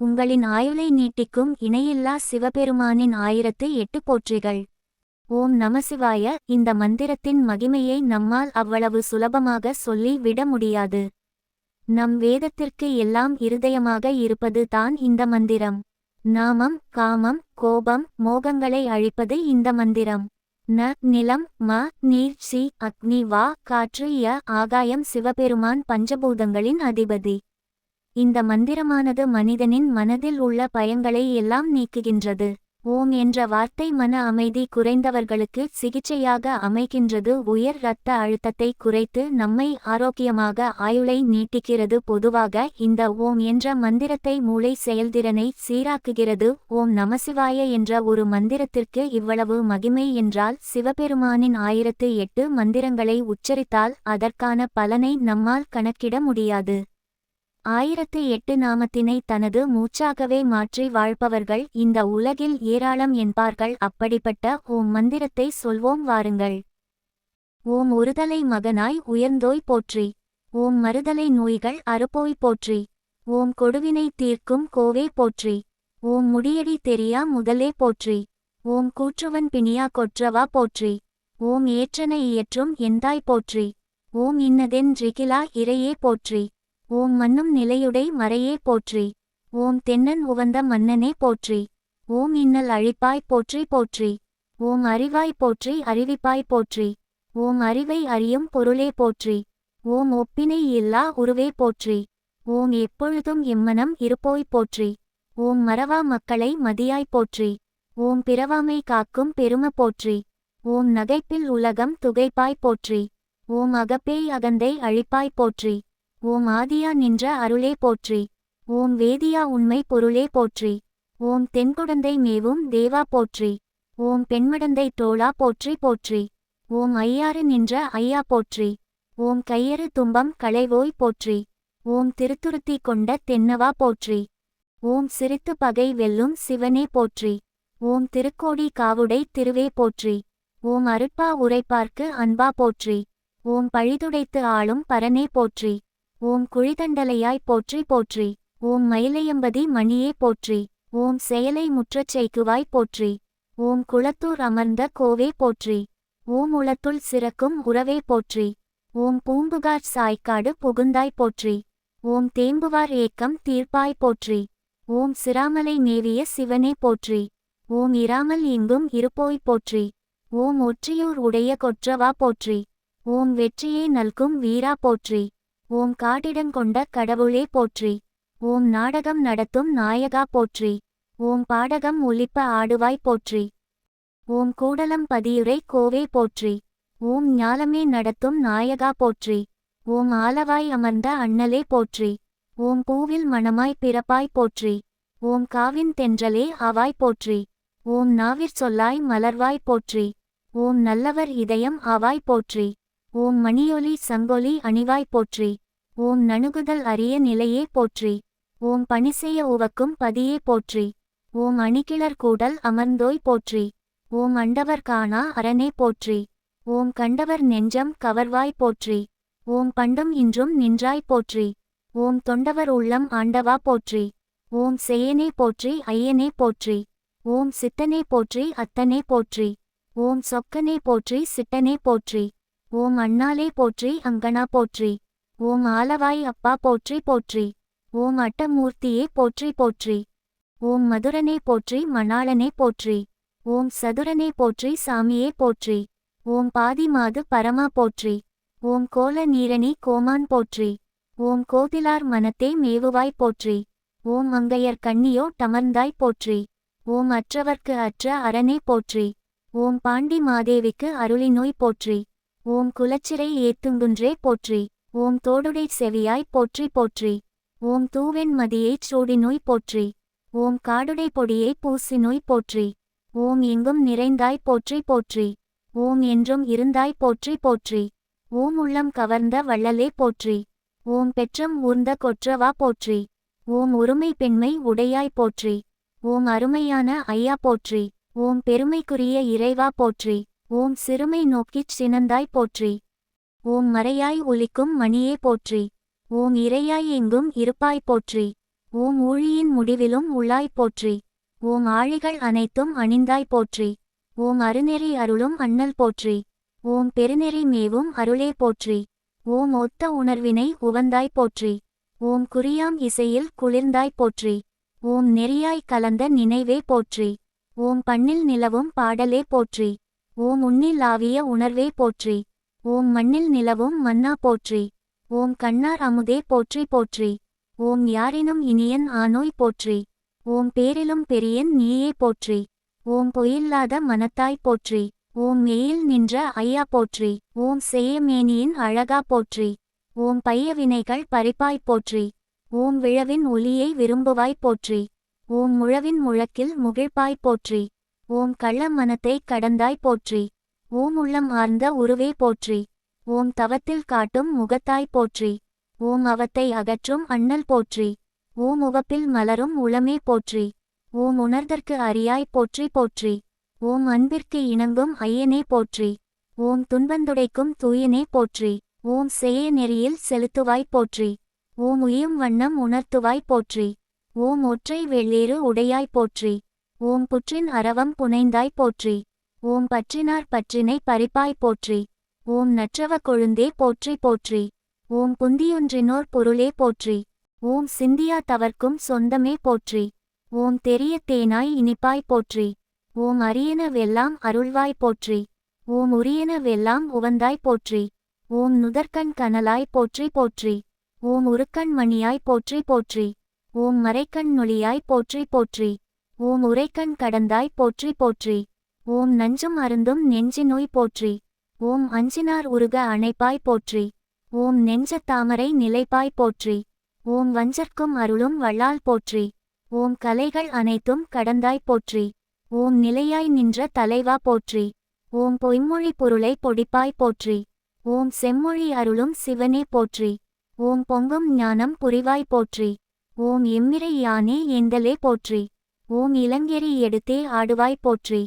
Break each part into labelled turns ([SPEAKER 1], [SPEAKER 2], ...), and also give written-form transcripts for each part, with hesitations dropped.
[SPEAKER 1] உங்களின் ஆயுளை நீட்டிக்கும் இணையில்லா சிவபெருமானின் 1008 போற்றிகள். ஓம் நமசிவாய. இந்த மந்திரத்தின் மகிமையை நம்மால் அவ்வளவு சுலபமாக சொல்லி விட முடியாது. நம் வேதத்திற்கு எல்லாம் இருதயமாக இருப்பது தான் இந்த மந்திரம். நாமம், காமம், கோபம், மோகங்களை அழிப்பது இந்த மந்திரம். ந நிலம், ம நீர், சி அக்னி, வா காற்று, ய ஆகாயம். சிவபெருமான் பஞ்சபூதங்களின் அதிபதி. இந்த மந்திரமானது மனிதனின் மனதில் உள்ள பயங்களை எல்லாம் நீக்குகின்றது. ஓம் என்ற வார்த்தை மன அமைதி குறைந்தவர்களுக்கு சிகிச்சையாக அமைகின்றது. உயர் இரத்த அழுத்தத்தை குறைத்து நம்மை ஆரோக்கியமாக ஆயுளை நீட்டிக்கிறது. பொதுவாக இந்த ஓம் என்ற மந்திரத்தை மூளை செயல்திறனை சீராக்குகிறது. ஓம் நமசிவாய என்ற ஒரு மந்திரத்திற்கு இவ்வளவு மகிமை என்றால் சிவபெருமானின் 1008 மந்திரங்களை உச்சரித்தால் அதற்கான பலனை நம்மால் கணக்கிட முடியாது. 1008 நாமத்தினை தனது மூச்சாகவே மாற்றி வாழ்பவர்கள் இந்த உலகில் ஏராளம் என்பார்கள். அப்படிப்பட்ட ஓம் மந்திரத்தை சொல்வோம் வாருங்கள். ஓம் ஒருதலை மகனாய் உயர்ந்தோய் போற்றி. ஓம் மறுதலை நோய்கள் அறுப்போய் போற்றி. ஓம் கொடுவினை தீர்க்கும் கோவே போற்றி. ஓம் முடியடி தெரியா முதலே போற்றி. ஓம் கூற்றுவன் பிணியா கொற்றவா போற்றி. ஓம் ஏற்றன இயற்றும் எந்தாய் போற்றி. ஓம் இன்னதென் றிகிலா இறையே போற்றி. ஓம் மன்னும் நிலையுடை மறையே போற்றி. ஓம் தென்னன் உவந்த மன்னனே போற்றி. ஓம் இன்னல் அழிப்பாய் போற்றி போற்றி. ஓம் அறிவாய் போற்றி அறிவிப்பாய் போற்றி. ஓம் அறிவை அறியும் பொருளே போற்றி. ஓம் ஒப்பினை இல்லா உருவே போற்றி. ஓம் எப்பொழுதும் எம்மனம் இருப்போய் போற்றி. ஓம் மறவா மக்களை மதியாய் போற்றி. ஓம் பிறவாமை காக்கும் பெரும போற்றி. ஓம் நகைப்பில் உலகம் துகைப்பாய் போற்றி. ஓம் அகப்பேய் அகந்தை அழிப்பாய் போற்றி. ஓம் ஆதியா நின்ற அருளே போற்றி. ஓம் வேதியா உண்மை பொருளே போற்றி. ஓம் தென்குடந்தை மேவும் தேவா போற்றி. ஓம் பெண்மடந்தை தோளா போற்றி போற்றி. ஓம் ஐயாறு நின்ற ஐயா போற்றி. ஓம் கையறு துன்பம் களைவோய் போற்றி. ஓம் திருத்துருத்தி கொண்ட தென்னவா போற்றி. ஓம் சிரித்து பகை வெல்லும் சிவனே போற்றி. ஓம் திருக்கோடி காவுடை திருவே போற்றி. ஓம் அருட்பா உரைப்பார்க்கு அன்பா போற்றி. ஓம் பழிதுடைத்து ஆளும் பரனே போற்றி. ஓம் குழிதண்டலையாய் போற்றி போற்றி. ஓம் மயிலையம்பதி மணியே போற்றி. ஓம் செயலை முற்றச் செய்குவாய் போற்றி. ஓம் குளத்தூர் அமர்ந்த கோவே போற்றி. ஓம் உளத்துள் சிறக்கும் உறவே போற்றி. ஓம் பூம்புகார் சாய்க்காடு புகுந்தாய் போற்றி. ஓம் தேம்புவார் ஏக்கம் தீர்ப்பாய் போற்றி. ஓம் சிராமலை மேவிய சிவனே போற்றி. ஓம் இராமல் எங்கும் இருப்போய் போற்றி. ஓம் ஒற்றியூர் உடைய கொற்றவா போற்றி. ஓம் வெற்றியே நல்கும் வீரா போற்றி. ஓம் காட்டிடங்கொண்ட கடவுளே போற்றி. ஓம் நாடகம் நடத்தும் நாயகா போற்றி. ஓம் பாடகம் ஒலிப்ப ஆடுவாய் போற்றி. ஓம் கூடலம் பதியுரை கோவே போற்றி. ஓம் ஞாலமே நடத்தும் நாயகா போற்றி. ஓம் ஆலவாய் அமர்ந்த அண்ணலே போற்றி. ஓம் பூவில் மணமாய் பிறப்பாய் போற்றி. ஓம் காவின் தென்றலே ஆவாய் போற்றி. ஓம் நாவிற் சொல்லாய் மலர்வாய் போற்றி. ஓம் நல்லவர் இதயம் ஆவாய் போற்றி. ஓம் மணியொலி சங்கொலி அணிவாய் போற்றி. ஓம் நணுகுதல் அரிய நிலையே போற்றி. ஓம் பணிசெய்ய உவக்கும் பதியே போற்றி. ஓம் அணிகிளர் கூடல் அமர்ந்தோய் போற்றி. ஓம் அண்டவர் காணா அரணே போற்றி. ஓம் கண்டவர் நெஞ்சம் கவர்வாய் போற்றி. ஓம் பண்டும் இன்றும் நின்றாய் போற்றி. ஓம் தொண்டவர் உள்ளம் ஆண்டவா போற்றி. ஓம் செய்யனே போற்றி ஐயனே போற்றி. ஓம் சித்தனே போற்றி அத்தனே போற்றி. ஓம் சொக்கனே போற்றி சிட்டனே போற்றி. ஓம் அண்ணாலே போற்றி அங்கனா போற்றி. ஓம் ஆலவாய் அப்பா போற்றி போற்றி. ஓம் அட்டமூர்த்தியே போற்றி போற்றி. ஓம் மதுரனே போற்றி மணாளனே போற்றி. ஓம் சதுரனே போற்றி சாமியே போற்றி. ஓம் பாதிமாது பரமா போற்றி. ஓம் கோல நீரணி கோமான் போற்றி. ஓம் கோதிலார் மனத்தே மேவுவாய் போற்றி. ஓம் மங்கையர் கண்ணியோ டமர்ந்தாய் போற்றி. ஓம் அற்றவர்க்கு அற்ற அரணே போற்றி. ஓம் பாண்டி மாதேவிக்கு அருளினோய் போற்றி. ஓம் குலச்சிறை ஏத்துங்குன்றே போற்றி. ஓம் தோடுடை செவியாய் போற்றி போற்றி. ஓம் தூவெண் மதியைச் சூடினோய் போற்றி. ஓம் காடுடை பொடியை பூசினோய் போற்றி. ஓம் எங்கும் நிறைந்தாய் போற்றி போற்றி. ஓம் என்றும் இருந்தாய் போற்றி போற்றி. ஓம் உள்ளம் கவர்ந்த வள்ளலே போற்றி. ஓம் பெற்றம் ஊர்ந்த கொற்றவா போற்றி. ஓம் ஒருமை பெண்மை உடையாய் போற்றி. ஓம் அருமையான ஐயா போற்றி. ஓம் பெருமைக்குரிய இறைவா போற்றி. ஓம் சிறுமை நோக்கிச் சினந்தாய் போற்றி. ஓம் மறையாய் ஒலிக்கும் மணியே போற்றி. ஓம் இறையாய் எங்கும் இருப்பாய் போற்றி. ஓம் ஊழியின் முடிவிலும் உள்ளாய் போற்றி. ஓம் ஆழிகள் அனைத்தும் அணிந்தாய் போற்றி. ஓம் அருநெறி அருளும் அண்ணல் போற்றி. ஓம் பெருநெறி மேவும் அருளே போற்றி. ஓம் ஒத்த உணர்வினை உவந்தாய் போற்றி. ஓம் குறியாம் இசையில் குளிர்ந்தாய் போற்றி. ஓம் நெறியாய் கலந்த நினைவே போற்றி. ஓம் பண்ணில் நிலவும் பாடலே போற்றி. ஓம் உன்னில் ஆவிய உணர்வே போற்றி. ஓம் மண்ணில் நிலவும் மன்னா போற்றி. ஓம் கண்ணார் அமுதே போற்றி போற்றி. ஓம் யாரினும் இனியன் ஆனோய் போற்றி. ஓம் பேரிலும் பெரியன் நீயே போற்றி. ஓம் பொய்யில்லாத மனத்தாய் போற்றி. ஓம் மெய்யில் நின்ற ஐயா போற்றி. ஓம் செய்யமேனியின் அழகா போற்றி. ஓம் பைய வினைகள் பறிப்பாய் போற்றி. ஓம் விழவின் ஒலியை விரும்புவாய் போற்றி. ஓம் முழவின் முழக்கில் முகிழ்ப்பாய் போற்றி. ஓம் கள்ள மனத்தை கடந்தாய் போற்றி. ஓம் உள்ளம் ஆர்ந்த உருவே போற்றி. ஓம் தவத்தில் காட்டும் முகத்தாய் போற்றி. ஓம் அவத்தை அகற்றும் அண்ணல் போற்றி. ஓம் உவப்பில் மலரும் உளமே போற்றி. ஓம் உணர்தற்கு அறியாய் போற்றி போற்றி. ஓம் அன்பிற்கு இணங்கும் ஐயனே போற்றி. ஓம் துன்பந்துடைக்கும் தூயனே போற்றி. ஓம் செய்ய நெறியில் செலுத்துவாய் போற்றி. ஓம் உயும் வண்ணம் உணர்த்துவாய் போற்றி. ஓம் ஒற்றை வெள்ளேறு உடையாய் போற்றி. ஓம் புற்றின் அரவம் புனைந்தாய் போற்றி. ஓம் பற்றினார் பற்றினை பறிப்பாய் போற்றி. ஓம் நற்றவ கொழுந்தே போற்றி போற்றி. ஓம் புந்தியொன்றினோர் பொருளே போற்றி. ஓம் சிந்தியா தவர்க்கும் சொந்தமே போற்றி. ஓம் தெரிய தேனாய் இனிப்பாய் போற்றி. ஓம் அரியன வெல்லாம் அருள்வாய் போற்றி. ஓம் உரியன வெல்லாம் உவந்தாய் போற்றி. ஓம் நுதற்கண் கனலாய் போற்றி போற்றி. ஓம் உருக்கண் மணியாய் போற்றி போற்றி. ஓம் மறைக்கண் நொழியாய் போற்றி போற்றி. ஓம் உரைக்கண் கடந்தாய் போற்றி போற்றி. ஓம் நஞ்சும் அருந்தும் நெஞ்சி நோய் போற்றி. ஓம் அஞ்சினார் உருக அணைப்பாய் போற்றி. ஓம் நெஞ்ச தாமரை நிலைப்பாய் போற்றி. ஓம் வஞ்சர்க்கும் அருளும் வள்ளால் போற்றி. ஓம் கலைகள் அனைத்தும் கடந்தாய் போற்றி. ஓம் நிலையாய் நின்ற தலைவா போற்றி. ஓம் பொய்மொழி பொருளை பொடிப்பாய் போற்றி. ஓம் செம்மொழி அருளும் சிவனே போற்றி. ஓம் பொங்கும் ஞானம் புரிவாய் போற்றி. ஓம் எம்மிரை யானே ஏந்தலே போற்றி. ஓம் இளங்கெறி எடுத்தே ஆடுவாய் போற்றி.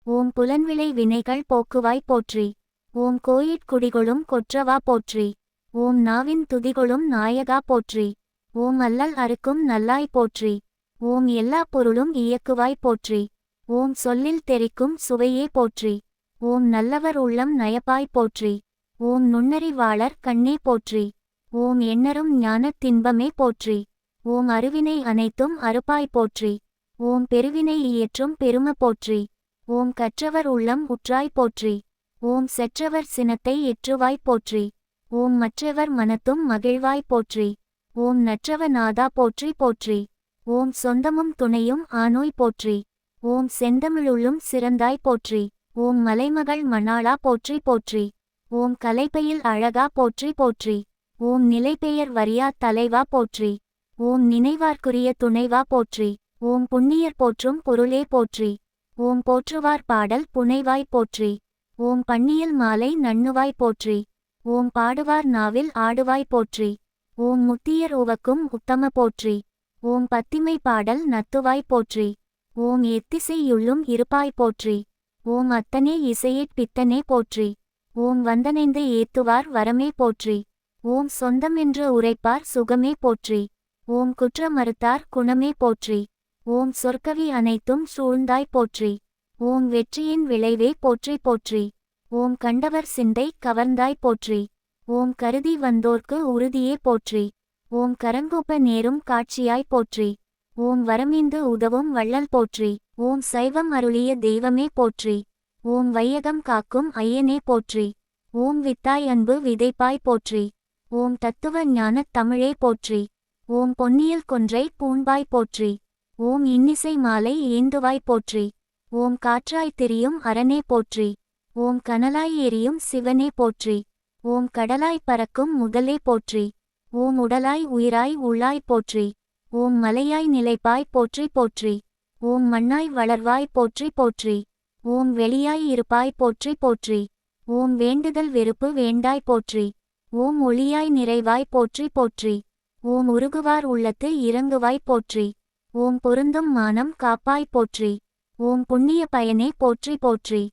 [SPEAKER 1] ஓம் புலன்விளை வினைகள் போக்குவாய் போற்றி. ஓம் கோயிற்குடிகளும் கொற்றவா போற்றி. ஓம் நாவின் துதிகளும் நாயகா போற்றி. ஓம் அல்லல் அறுக்கும் நல்லாய் போற்றி. ஓம் எல்லா பொருளும் இயக்குவாய் போற்றி. ஓம் சொல்லில் தெரிக்கும் சுவையே போற்றி. ஓம் நல்லவர் உள்ளம் நயப்பாய் போற்றி. ஓம் நுண்ணறிவாளர் கண்ணே போற்றி. ஓம் எண்ணரும் ஞானத் தின்பமே போற்றி. ஓம் அருவினை அனைத்தும் அறுப்பாய் போற்றி. ஓம் பெருவினை இயற்றும் பெரும போற்றி. ஓம் கற்றவர் உள்ளம் உற்றாய் போற்றி. ஓம் செற்றவர் சினத்தை எற்றுவாய் போற்றி. ஓம் மற்றவர் மனத்தும் மகிழ்வாய் போற்றி. ஓம் நற்றவ நாதா போற்றி போற்றி. ஓம் சொந்தமும் துணையும் ஆனோய் போற்றி. ஓம் செந்தமிழுள்ளும் சிறந்தாய் போற்றி. ஓம் மலைமகள் மணாளா போற்றி போற்றி. ஓம் கலைப்பையில் அழகா போற்றி போற்றி. ஓம் நிலைபெயர் வரியா தலைவா போற்றி. ஓம் நினைவார்க்குரிய துணைவா போற்றி. ஓம் புண்ணியர் போற்றும் பொருளே போற்றி. ஓம் போற்றுவார் பாடல் புனைவாய் போற்றி. ஓம் பன்னியல் மாலை நண்ணுவாய் போற்றி. ஓம் பாடுவார் நாவில் ஆடுவாய் போற்றி. ஓம் முத்தியர் உவக்கும் உத்தம போற்றி. ஓம் பத்திமை பாடல் நத்துவாய் போற்றி. ஓம் எத்திசையுள்ளும் இருப்பாய் போற்றி. ஓம் அத்தனே இசையிற் பித்தனே போற்றி. ஓம் வந்தனைந்து ஏத்துவார் வரமே போற்றி. ஓம் சொந்தமென்று உரைப்பார் சுகமே போற்றி. ஓம் குற்ற மறுத்தார் குணமே போற்றி. ஓம் சொற்கவி அனைத்தும் சூழ்ந்தாய் போற்றி. ஓம் வெற்றியின் விளைவே போற்றி போற்றி. ஓம் கண்டவர் சிந்தை கவர்ந்தாய் போற்றி. ஓம் கருதி வந்தோர்க்கு உறுதியே போற்றி. ஓம் கரங்கூப்ப நேரும் காட்சியாய் போற்றி. ஓம் வரமீந்து உதவும் வள்ளல் போற்றி. ஓம் சைவம் அருளிய தெய்வமே போற்றி. ஓம் வையகம் காக்கும் ஐயனே போற்றி. ஓம் வித்தாய் அன்பு விதைப்பாய் போற்றி. ஓம் தத்துவ ஞானத் தமிழே போற்றி. ஓம் பொன்னியல் கொன்றை பூண்பாய் போற்றி. ஓம் இன்னிசை மாலை ஏந்துவாய் போற்றி. ஓம் காற்றாய் திரியும் அரணே போற்றி. ஓம் கனலாய் எரியும் சிவனே போற்றி. ஓம் கடலாய் பறக்கும் முதலே போற்றி. ஓம் உடலாய் உயிராய் உள்ளாய் போற்றி. ஓம் மலையாய் நிலைப்பாய் போற்றி போற்றி. ஓம் மண்ணாய் வளர்வாய் போற்றி போற்றி. ஓம் வெளியாய் இருப்பாய் போற்றி போற்றி. ஓம் வேண்டுதல் வெறுப்பு வேண்டாய் போற்றி. ஓம் ஒளியாய் நிறைவாய் போற்றி போற்றி. ஓம் உருகுவார் உள்ளத்து இறங்குவாய் போற்றி. ஓம் பொருந்தும் மானம் காப்பாய் போற்றி. ஓம் புண்ணிய பயனே போற்றி போற்றி.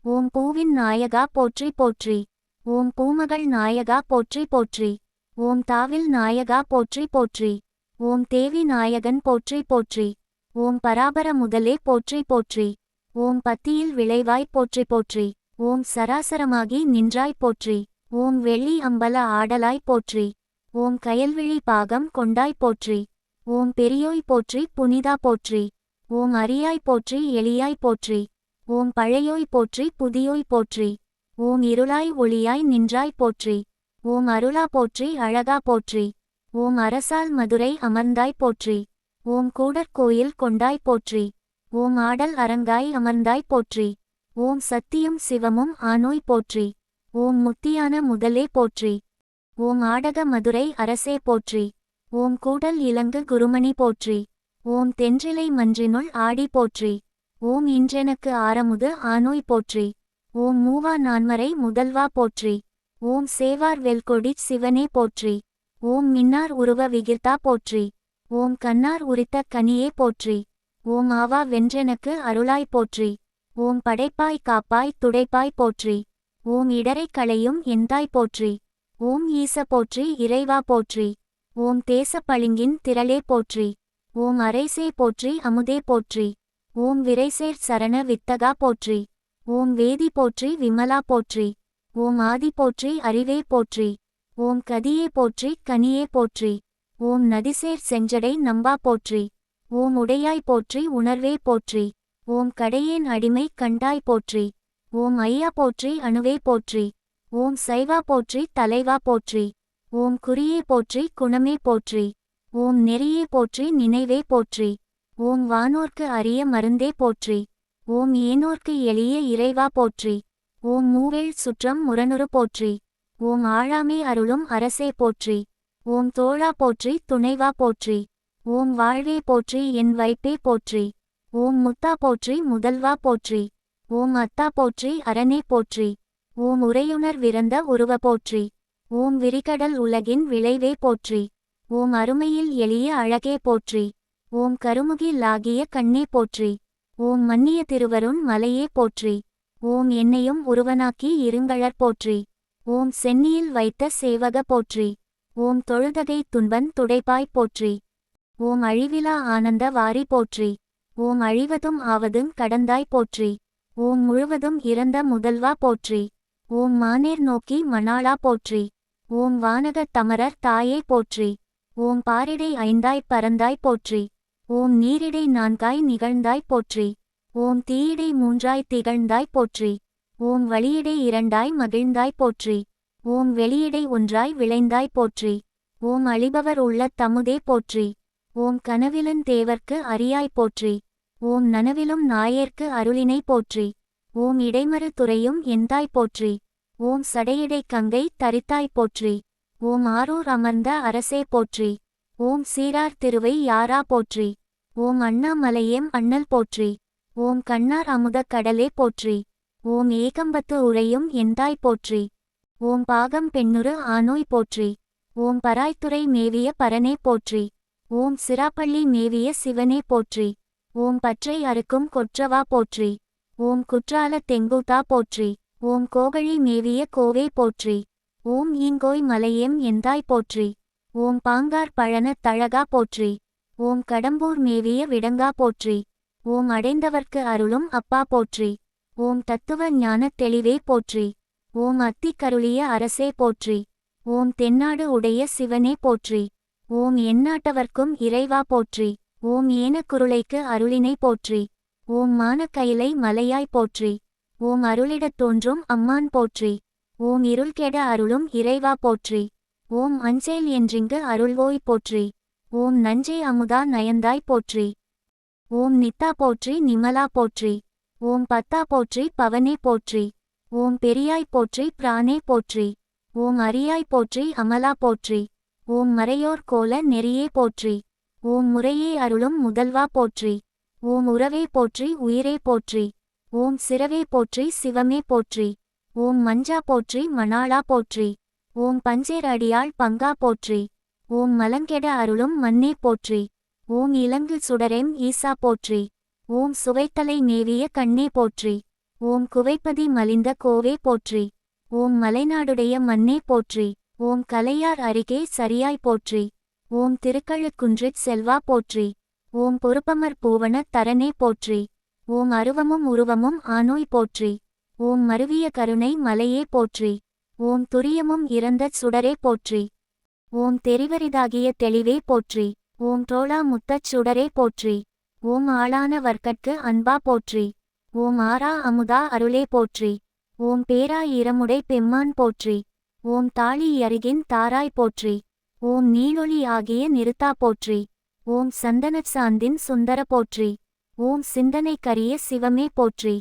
[SPEAKER 1] ஓம் பூவின் நாயகா போற்றி போற்றி. ஓம் பூமகள் நாயகா போற்றி போற்றி. ஓம் தாவில் நாயகா போற்றி போற்றி. ஓம் தேவி நாயகன் போற்றி போற்றி. ஓம் பராபர முதலே போற்றி போற்றி. ஓம் பத்தியில் விளைவாய் போற்றி போற்றி. ஓம் சராசரமாகி நின்றாய் போற்றி. ஓம் வெள்ளி அம்பல ஆடலாய் போற்றி. ஓம் கயல்விழி பாகம் கொண்டாய் போற்றி. ஓம் பெரியோய் போற்றி புனிதா போற்றி. ஓம் அரியாய் போற்றி எளியாய் போற்றி. ஓம் பழையோய் போற்றி புதியோய் போற்றி. ஓம் இருளாய் ஒளியாய் நின்றாய் போற்றி. ஓம் அருளா போற்றி அழகா போற்றி. ஓம் அரசால் மதுரை அமர்ந்தாய் போற்றி. ஓம் கூடற்கோயில் கொண்டாய் போற்றி. ஓம் ஆடல் அரங்காய் அமர்ந்தாய் போற்றி. ஓம் சத்தியும் சிவமும் ஆனோய் போற்றி. ஓம் முத்தியான முதலே போற்றி. ஓம் ஆடக மதுரை அரசே போற்றி. ஓம் கூடல் இலங்கு குருமணி போற்றி. ஓம் தென்றிலை மன்றினுள் ஆடி போற்றி. ஓம் இன்றெனக்கு ஆரமுது ஆனோய் போற்றி. ஓம் மூவா நான்மறை முதல்வா போற்றி. ஓம் சேவார் வெல்கொடிச் சிவனே போற்றி. ஓம் மின்னார் உருவ விகிர்த்தா போற்றி. ஓம் கண்ணார் உரித்த கனியே போற்றி. ஓம் ஆவா வென்றெனக்கு அருளாய் போற்றி. ஓம் படைப்பாய் காப்பாய் துடைப்பாய் போற்றி. ஓம் இடரை களையும் எந்தாய் போற்றி. ஓம் ஈச போற்றி இறைவா போற்றி. ஓம் தேச பளிங்கின் திரளே போற்றி. ஓம் அரைசே போற்றி அமுதே போற்றி. ஓம் விரைசேர் சரண வித்தகா போற்றி. ஓம் வேதி போற்றி விமலா போற்றி. ஓம் ஆதி போற்றி அறிவே போற்றி. ஓம் கதியே போற்றி கனியே போற்றி. ஓம் நதிசேர் செஞ்சடை நம்பா போற்றி. ஓம் உடையாய் போற்றி உணர்வே போற்றி. ஓம் கடையேன் அடிமை கண்டாய் போற்றி. ஓம் ஐயா போற்றி அணுவே போற்றி. ஓம் சைவா போற்றி தலைவா போற்றி. ஓம் குறியே போற்றி குணமே போற்றி. ஓம் நெறியே போற்றி நினைவே போற்றி. ஓம் வானோர்க்கு அரிய மருந்தே போற்றி. ஓம் ஏனோர்க்கு எளிய இறைவா போற்றி. ஓம் மூவேள் சுற்றம் முரணுறு போற்றி. ஓம் ஆழாமே அருளும் அரசே போற்றி. ஓம் தோழா போற்றி துணைவா போற்றி. ஓம் வாழ்வே போற்றி என் வைப்பே போற்றி. ஓம் முத்தா போற்றி முதல்வா போற்றி. ஓம் அத்தா போற்றி அரணே போற்றி. ஓம் உரையுணர் விரந்த உருவ போற்றி. ஓம் விரிகடல் உலகின் விளைவே போற்றி. ஓம் அருமையில் எளிய அழகே போற்றி. ஓம் கருமுகிலாகிய கண்ணே போற்றி. ஓம் மன்னிய திருவருண் மலையே போற்றி. ஓம் என்னையும் உருவனாக்கி இருங்கழற் போற்றி. ஓம் சென்னியில் வைத்த சேவக போற்றி. ஓம் தொழுதகை துன்பன் துடைப்பாய் போற்றி. ஓம் அழிவிலா ஆனந்த வாரி போற்றி. ஓம் அழிவதும் ஆவதும் கடந்தாய் போற்றி. ஓம் முழுவதும் இறந்த முதல்வா போற்றி. ஓம் மானேர் நோக்கி மணாளா போற்றி. ஓம் வானக தமரர் தாயே போற்றி. ஓம் பாரிடை ஐந்தாய் பரந்தாய் போற்றி. ஓம் நீரிடை நான்காய் நிகழ்ந்தாய் போற்றி. ஓம் தீயிடை மூன்றாய் திகழ்ந்தாய் போற்றி. ஓம் வழியிடை இரண்டாய் மகிழ்ந்தாய் போற்றி. ஓம் வெளியிடை ஒன்றாய் விளைந்தாய் போற்றி. ஓம் அழிபவர் உள்ள தமுதே போற்றி. ஓம் கனவிலுந் தேவர்க்கு அரியாய் போற்றி. ஓம் நனவிலும் நாயேற்கு அருளினை போற்றி. ஓம் இடைமறு துறையும் எந்தாய் போற்றி. ஓம் சடையிடை கங்கை தரித்தாய் போற்றி. ஓம் ஆரூர் அமர்ந்த அரசே போற்றி. ஓம் சீரார் திருவை யாரா போற்றி. ஓம் அண்ணாமலையம் அண்ணல் போற்றி. ஓம் கண்ணார் அமுதக் கடலே போற்றி. ஓம் ஏகம்பத்து உரையும் எந்தாய் போற்றி. ஓம் பாகம் பெண்ணுரு ஆனோய் போற்றி. ஓம் பராய்த்துறை மேவிய பரனே போற்றி. ஓம் சிராப்பள்ளி மேவிய சிவனே போற்றி. ஓம் பற்றை அறுக்கும் கொற்றவா போற்றி. ஓம் குற்றால தெங்கூத்தா போற்றி. ஓம் கோகழி மேவிய கோவே போற்றி. ஓம் ஈங்கோய் மலையம் எந்தாய் போற்றி. ஓம் பாங்கார் பழன தழகா போற்றி. ஓம் கடம்பூர் மேவிய விடங்கா போற்றி. ஓம் அடைந்தவர்க்கு அருளும் அப்பா போற்றி. ஓம் தத்துவ ஞானத் தெளிவே போற்றி. ஓம் அத்திக்கருளிய அரசே போற்றி. ஓம் தென்னாடு உடைய சிவனே போற்றி. ஓம் எந்நாட்டவர்க்கும் இறைவா போற்றி. ஓம் ஏனக்குருளைக்கு அருளினை போற்றி. ஓம் மானக்கயிலை மலையாய் போற்றி. ஓம் அருளிடத் தோன்றும் அம்மான் போற்றி. ஓம் இருள்கெட அருளும் இறைவா போற்றி. ஓம் அஞ்சேல் என்றிங்கு அருள்வோய் போற்றி. ஓம் நஞ்சை அமுதா நயந்தாய் போற்றி. ஓம் நித்தா போற்றி நிமலா போற்றி. ஓம் பத்தா போற்றி பவனே போற்றி. ஓம் பெரியாய் போற்றி பிரானே போற்றி. ஓம் அரியாய் போற்றி அமலா போற்றி. ஓம் மறையோர் கோல நெறியே போற்றி. ஓம் முறையே அருளும் முதல்வா போற்றி. ஓம் உறவே போற்றி உயிரே போற்றி. ஓம் சிரவே போற்றி சிவமே போற்றி. ஓம் மஞ்சா போற்றி மணாளா போற்றி. ஓம் பஞ்சேர் அடியாள் பங்கா போற்றி. ஓம் மலங்கெட அருளும் மன்னே போற்றி. ஓம் இலங்கு சுடரெம் ஈசா போற்றி. ஓம் சுவைத்தலை மேவிய கண்ணே போற்றி. ஓம் குவைப்பதி மலிந்த கோவே போற்றி. ஓம் மலைநாடுடைய மன்னே போற்றி. ஓம் கலையார் அருகே சரியாய் போற்றி. ஓம் திருக்கழுக்குன்றிற் செல்வா போற்றி. ஓம் பொறுப்பமர் பூவன தரனே போற்றி. ஓம் அருவமும் உருவமும் ஆனோய் போற்றி. ஓம் மருவிய கருணை மலையே போற்றி. ஓம் துரியமும் இறந்த சுடரே போற்றி. ஓம் தெரிவரிதாகிய தெளிவே போற்றி. ஓம் தோளா முத்தச் சுடரே போற்றி. ஓம் ஆளான வர்க்கட்கு அன்பா போற்றி. ஓம் ஆரா அமுதா அருளே போற்றி. ஓம் பேரா இரமுடை பெம்மான் போற்றி. ஓம் தாளி அருகின் தாராய் போற்றி. ஓம் நீளொளி ஆகிய நிறுத்தா போற்றி. ஓம் சந்தனச் சாந்தின் சுந்தர போற்றி. ஓம் சிந்தனை கரிய சிவமே போற்றி.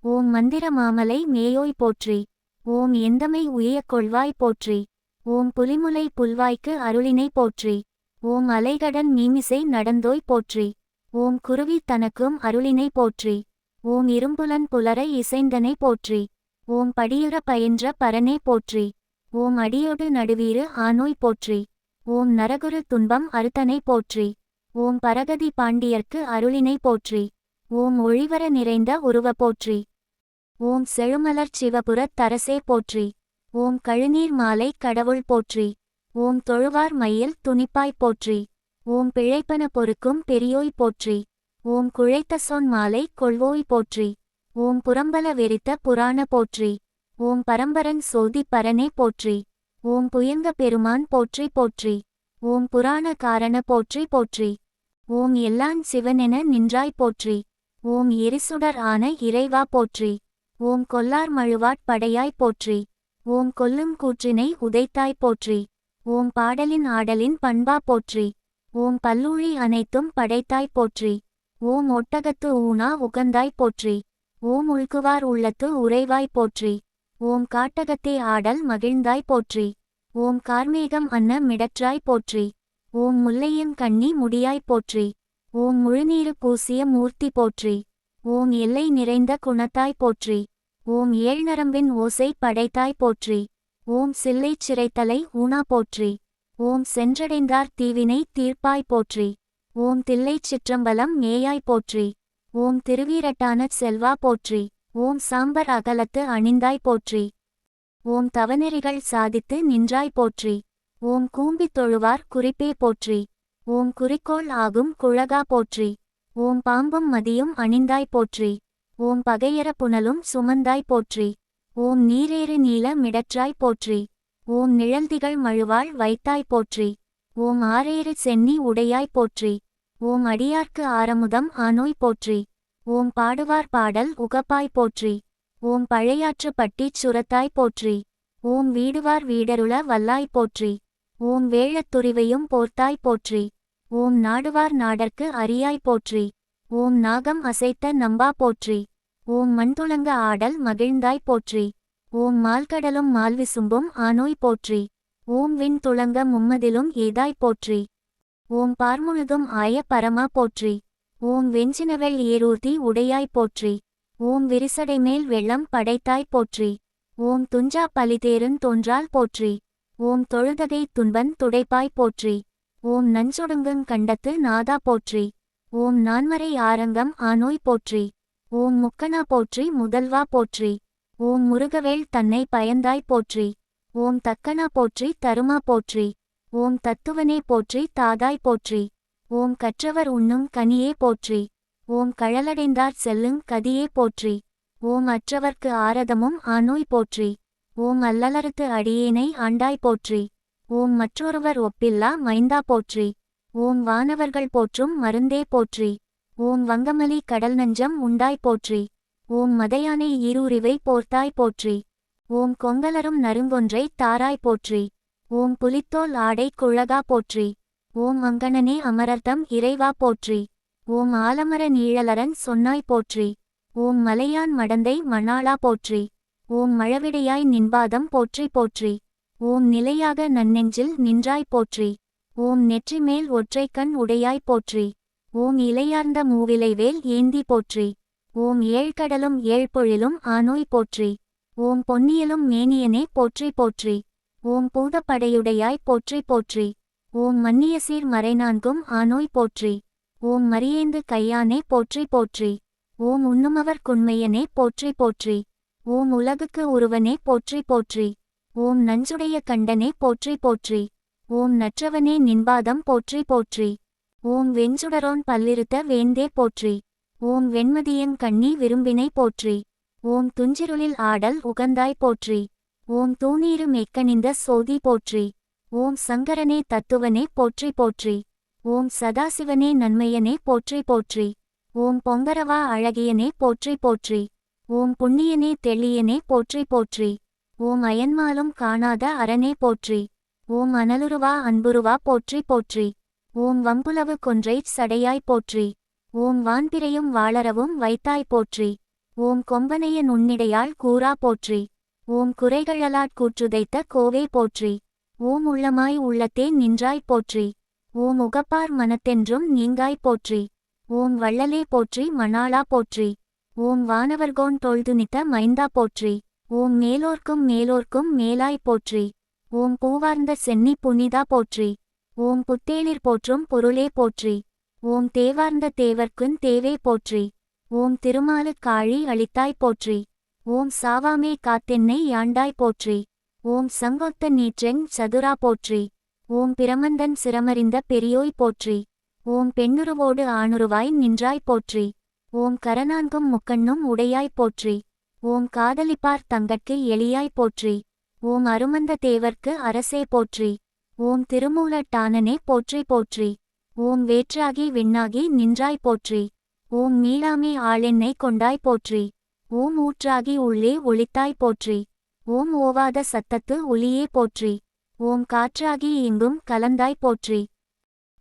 [SPEAKER 1] ஓம் மந்திர மாமலை மேயோய் போற்றி. ஓம் எந்தமை உய்யக் கொள்வாய் போற்றி. ஓம் புலிமுலை புல்வாய்க்கு அருளினை போற்றி. ஓம் அலைகடன் மீமிசை நடந்தோய் போற்றி. ஓம் குருவி தனக்கும் அருளினை போற்றி. ஓம் இரும்புலன் புலர இசைந்தனை போற்றி. ஓம் படியுற பயின்ற பரனே போற்றி. ஓம் அடியோடு நடுவீறு ஆனோய் போற்றி. ஓம் நரகுரு துன்பம் அறுத்தனை போற்றி. ஓம் பரகதி பாண்டியர்க்கு அருளினை போற்றி. ஓம் ஒளிவர நிறைந்த உருவ போற்றி. ஓம் செழுமலர்ச் சிவபுரத் தரசே போற்றி. ஓம் கழுநீர் மாலை கடவுள் போற்றி. ஓம் தொழுவார் மையில் துணிப்பாய் போற்றி. ஓம் பிழைப்பன பொறுக்கும் பெரியோய் போற்றி. ஓம் குழைத்த சொன் மாலை கொள்வோய் போற்றி. ஓம் புறம்பல வெறித்த புராண போற்றி. ஓம் பரம்பரன் சோதி பரனே போற்றி. ஓம் புயங்க பெருமான் போற்றி போற்றி. ஓம் புராண காரண போற்றி போற்றி. ஓம் எல்லான் சிவனென நின்றாய் போற்றி. ஓம் எரிசுடர் ஆன இறைவா போற்றி. ஓம் கொல்லார் மழுவாட் படையாய் போற்றி. ஓம் கொல்லும் கூற்றினை உதைத்தாய் போற்றி. ஓம் பாடலின் ஆடலின் பண்பா போற்றி. ஓம் பல்லூழி அனைத்தும் படைத்தாய் போற்றி. ஓம் ஒட்டகத்து ஊனா உகந்தாய் போற்றி. ஓம் உள்குவார் உள்ளத்து உறைவாய் போற்றி. ஓம் காட்டகத்தே ஆடல் மகிழ்ந்தாய் போற்றி. ஓம் கார்மேகம் அன்ன மிடற்றாய் போற்றி. ஓம் முல்லையும் கண்ணி முடியாய் போற்றி. ஓம் முழுநீரு பூசிய மூர்த்தி போற்றி. ஓம் எல்லை நிறைந்த குணத்தாய் போற்றி. ஓம் ஏழ்நரம்பின் ஓசை படைத்தாய் போற்றி. ஓம் சில்லைச் சிறைத்தலை ஊனா போற்றி. ஓம் சென்றடைந்தார் தீவினை தீர்ப்பாய் போற்றி. ஓம் தில்லைச் சிற்றம்பலம் மேயாய் போற்றி. ஓம் திருவீரட்டான செல்வா போற்றி. ஓம் சாம்பர் அகலத்து அணிந்தாய் போற்றி. ஓம் தவநெறிகள் சாதித்து நின்றாய் போற்றி. ஓம் கூம்பித் தொழுவார் குறிப்பே போற்றி. ஓம் குறிக்கோள் ஆகும் குழகா போற்றி. ஓம் பாம்பும் மதியும் அணிந்தாய் போற்றி. ஓம் பகையற புனலும் சுமந்தாய் போற்றி. ஓம் நீரேறு நீல மிடற்றாய் போற்றி. ஓம் நிழல்திகள் மழுவாள் வைத்தாய் போற்றி. ஓம் ஆரேறு சென்னி உடையாய் போற்றி. ஓம் அடியார்க்கு ஆரமுதம் ஆனோய் போற்றி. ஓம் பாடுவார் பாடல் உகப்பாய் போற்றி. ஓம் பழையாற்று பட்டிச் சுரத்தாய் போற்றி. ஓம் வீடுவார் வீடருள வல்லாய் போற்றி. ஓம் வேழத்துரிவையும் போர்த்தாய் போற்றி. ஓம் நாடுவார் நாடற்கு அரியாய் போற்றி. ஓம் நாகம் அசைத்த நம்பா போற்றி. ஓம் மண்துளங்க ஆடல் மகிழ்ந்தாய் போற்றி. ஓம் மால்கடலும் மால்விசும்பும் ஆனோய் போற்றி. ஓம் விண் துளங்க மும்மதிலும் ஏதாய் போற்றி. ஓம் பார்முழுதும் ஆய பரமா போற்றி. ஓம் வெஞ்சினவெள் ஏரூர்தி உடையாய் போற்றி. ஓம் விரிசடைமேல் வெள்ளம் படைத்தாய் போற்றி. ஓம் துஞ்சா பலிதேருந் தோன்றால் போற்றி. ஓம் தொழுதகை துன்பன் துடைப்பாய் போற்றி. ஓம் நஞ்சொடுங்குங் கண்டத்து நாதா போற்றி. ஓம் நான்மறை ஆரங்கம் ஆனோய் போற்றி. ஓம் முக்கணா போற்றி முதல்வா போற்றி. ஓம் முருகவேள் தன்னை பயந்தாய் போற்றி. ஓம் தக்கனா போற்றி தருமா போற்றி. ஓம் தத்துவனே போற்றி தாதாய் போற்றி. ஓம் கற்றவர் உண்ணும் கனியே போற்றி. ஓம் கழலடைந்தார் செல்லுங் கதியே போற்றி. ஓம் அற்றவர்க்கு ஆரதமும் ஆனோய் போற்றி. ஓம் அல்லலறுத்து அடியேனை ஆண்டாய் போற்றி. ஓம் மற்றொருவர் ஒப்பில்லா மைந்தா போற்றி. ஓம் வானவர்கள் போற்றும் மருந்தே போற்றி. ஓம் வங்கமலி கடல் நஞ்சம் உண்டாய் போற்றி. ஓம் மதையானை ஈரூரிவை போர்த்தாய் போற்றி. ஓம் கொங்கலரும் நறுங்கொன்றை தாராய் போற்றி. ஓம் புலித்தோல் ஆடை குழகா போற்றி. ஓம் அங்கணனே அமரர்தம் இறைவா போற்றி. ஓம் ஆலமர நீழலரன் சொன்னாய் போற்றி. ஓம் மலையான் மடந்தை மணாளா போற்றி. ஓம் மழவிடையாய் நின்பாதம் போற்றி போற்றி. ஓம் நிலையாக நன்னெஞ்சில் நின்றாய் போற்றி. ஓம் நெற்றிமேல் ஒற்றைக்கண் உடையாய் போற்றி. ஓம் இலையார்ந்த மூவிலைவேல் ஏந்தி போற்றி. ஓம் ஏழ்கடலும் ஏழ்பொழிலும் ஆனோய் போற்றி. ஓம் பொன்னியலும் மேனியனே போற்றி போற்றி. ஓம் பூதப்படையுடையாய் போற்றி போற்றி. ஓம் மன்னியசீர் மறைநான்கும் ஆனோய் போற்றி. ஓம் மரியேந்து கையானே போற்றி போற்றி. ஓம் உண்ணுமவர் குன்மையனே போற்றி போற்றி. ஓம் உலகுக்கு உருவனே போற்றி போற்றி. ஓம் நஞ்சுடைய கண்டனே போற்றி போற்றி. ஓம் நற்றவனே நின்பாதம் போற்றி போற்றி. ஓம் வெஞ்சுடரோன் பல்லிருத்த வேந்தே போற்றி. ஓம் வெண்மதியங் கண்ணி விரும்பினை போற்றி. ஓம் துஞ்சிருளில் ஆடல் உகந்தாய் போற்றி. ஓம் தூநீரு மெக்கணிந்த சோதி போற்றி. ஓம் சங்கரனே தத்துவனே போற்றி போற்றி. ஓம் சதாசிவனே நன்மையனே போற்றி போற்றி. ஓம் பொங்கரவா அழகியனே போற்றி போற்றி. ஓம் புண்ணியனே தெள்ளியனே போற்றி போற்றி. ஓம் அயன்மாலும் காணாத அரணே போற்றி. ஓம் அனலுருவா அன்புருவா போற்றி போற்றி. ஓம் வம்புலவு கொன்றைச் சடையாய் போற்றி. ஓம் வான்பிறையும் வாளரவும் வைத்தாய் போற்றி. ஓம் கொம்பனைய நுண்ணிடையாள் கூறா போற்றி. ஓம் குறைகழலாட் கூற்றுதைத்த கோவே போற்றி. ஓம் உள்ளமாய் உள்ளத்தே நின்றாய் போற்றி. ஓம் உகப்பார் மனத்தென்றும் நீங்காய் போற்றி. ஓம் வள்ளலே போற்றி மணாளா போற்றி. ஓம் வானவர்கோன் தொழ்துணித்த மைந்தா போற்றி. ஓம் மேலோர்க்கும் மேலோர்க்கும் மேலாய் போற்றி. ஓம் பூவார்ந்த சென்னி புனிதா போற்றி. ஓம் புத்தேளிர் போற்றும் பொருளே போற்றி. ஓம் தேவார்ந்த தேவர்க்குன் தேவே போற்றி. ஓம் திருமாலுக் காழி அளித்தாய் போற்றி. ஓம் சாவாமே காத்தென்னை யாண்டாய் போற்றி. ஓம் சங்கொத்த நீற்றெங் சதுரா போற்றி. ஓம் பிரமந்தன் சிரமறிந்த பெரியோய் போற்றி. ஓம் பெண்ணுருவோடு ஆணுருவாய் நின்றாய் போற்றி. ஓம் கரநான்கும் முக்கண்ணும் உடையாய் போற்றி. ஓம் காதலிப்பார் தங்கட்கு எளியாய் போற்றி. ஓம் அருமந்த தேவர்க்கு அரசே போற்றி. ஓம் திருமூலட்டானனே போற்றி போற்றி. ஓம் வேற்றாகி விண்ணாகி நின்றாய் போற்றி. ஓம் மீளாமே ஆளென்னை கொண்டாய் போற்றி. ஓம் ஊற்றாகி உள்ளே ஒளித்தாய் போற்றி. ஓம் ஓவாத சத்தத்து ஒளியே போற்றி. ஓம் காற்றாகி எங்கும் கலந்தாய் போற்றி.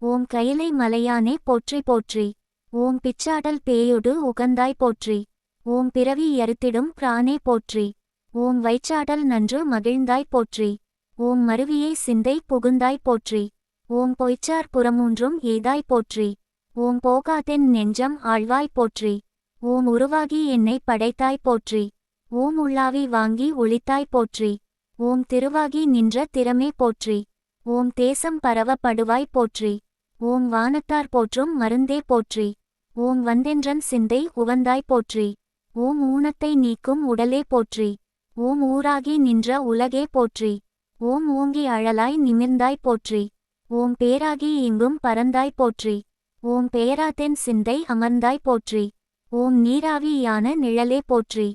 [SPEAKER 1] ஓம் கயிலை மலையானே போற்றி போற்றி. ஓம் பிச்சாடல் பேயொடு உகந்தாய் போற்றி. ஓம் பிறவி யறுத்திடும் பிரானே போற்றி. ஓம் வைச்சாடல் நன்று மகிழ்ந்தாய் போற்றி. ஓம் மருவியை சிந்தை புகுந்தாய் போற்றி. ஓம் பொய்ச்சார் புறமூன்றும் எய்தாய் போற்றி. ஓம் போகாதென் நெஞ்சம் ஆழ்வாய் போற்றி. ஓம் உருவாகி என்னை படைத்தாய் போற்றி. ஓம் உள்ளாவி வாங்கி ஒளித்தாய் போற்றி. ஓம் திருவாகி நின்ற திறமே போற்றி. ஓம் தேசம் பரவப்படுவாய் போற்றி. ஓம் வானத்தார் போற்றும் மருந்தே போற்றி. ஓம் வந்தென்றன் சிந்தை உவந்தாய் போற்றி. ஓம் ஊனத்தை நீக்கும் உடலே போற்றி. ஓம் ஊராகி நின்ற உலகே போற்றி. ஓம் ஓங்கி அழலாய் நிமிர்ந்தாய் போற்றி. ஓம் பேராகி எங்கும் பரந்தாய் போற்றி. ஓம் பெயராதென் சிந்தை அமர்ந்தாய் போற்றி. ஓம் நீராவி யான நிழலே போற்றி.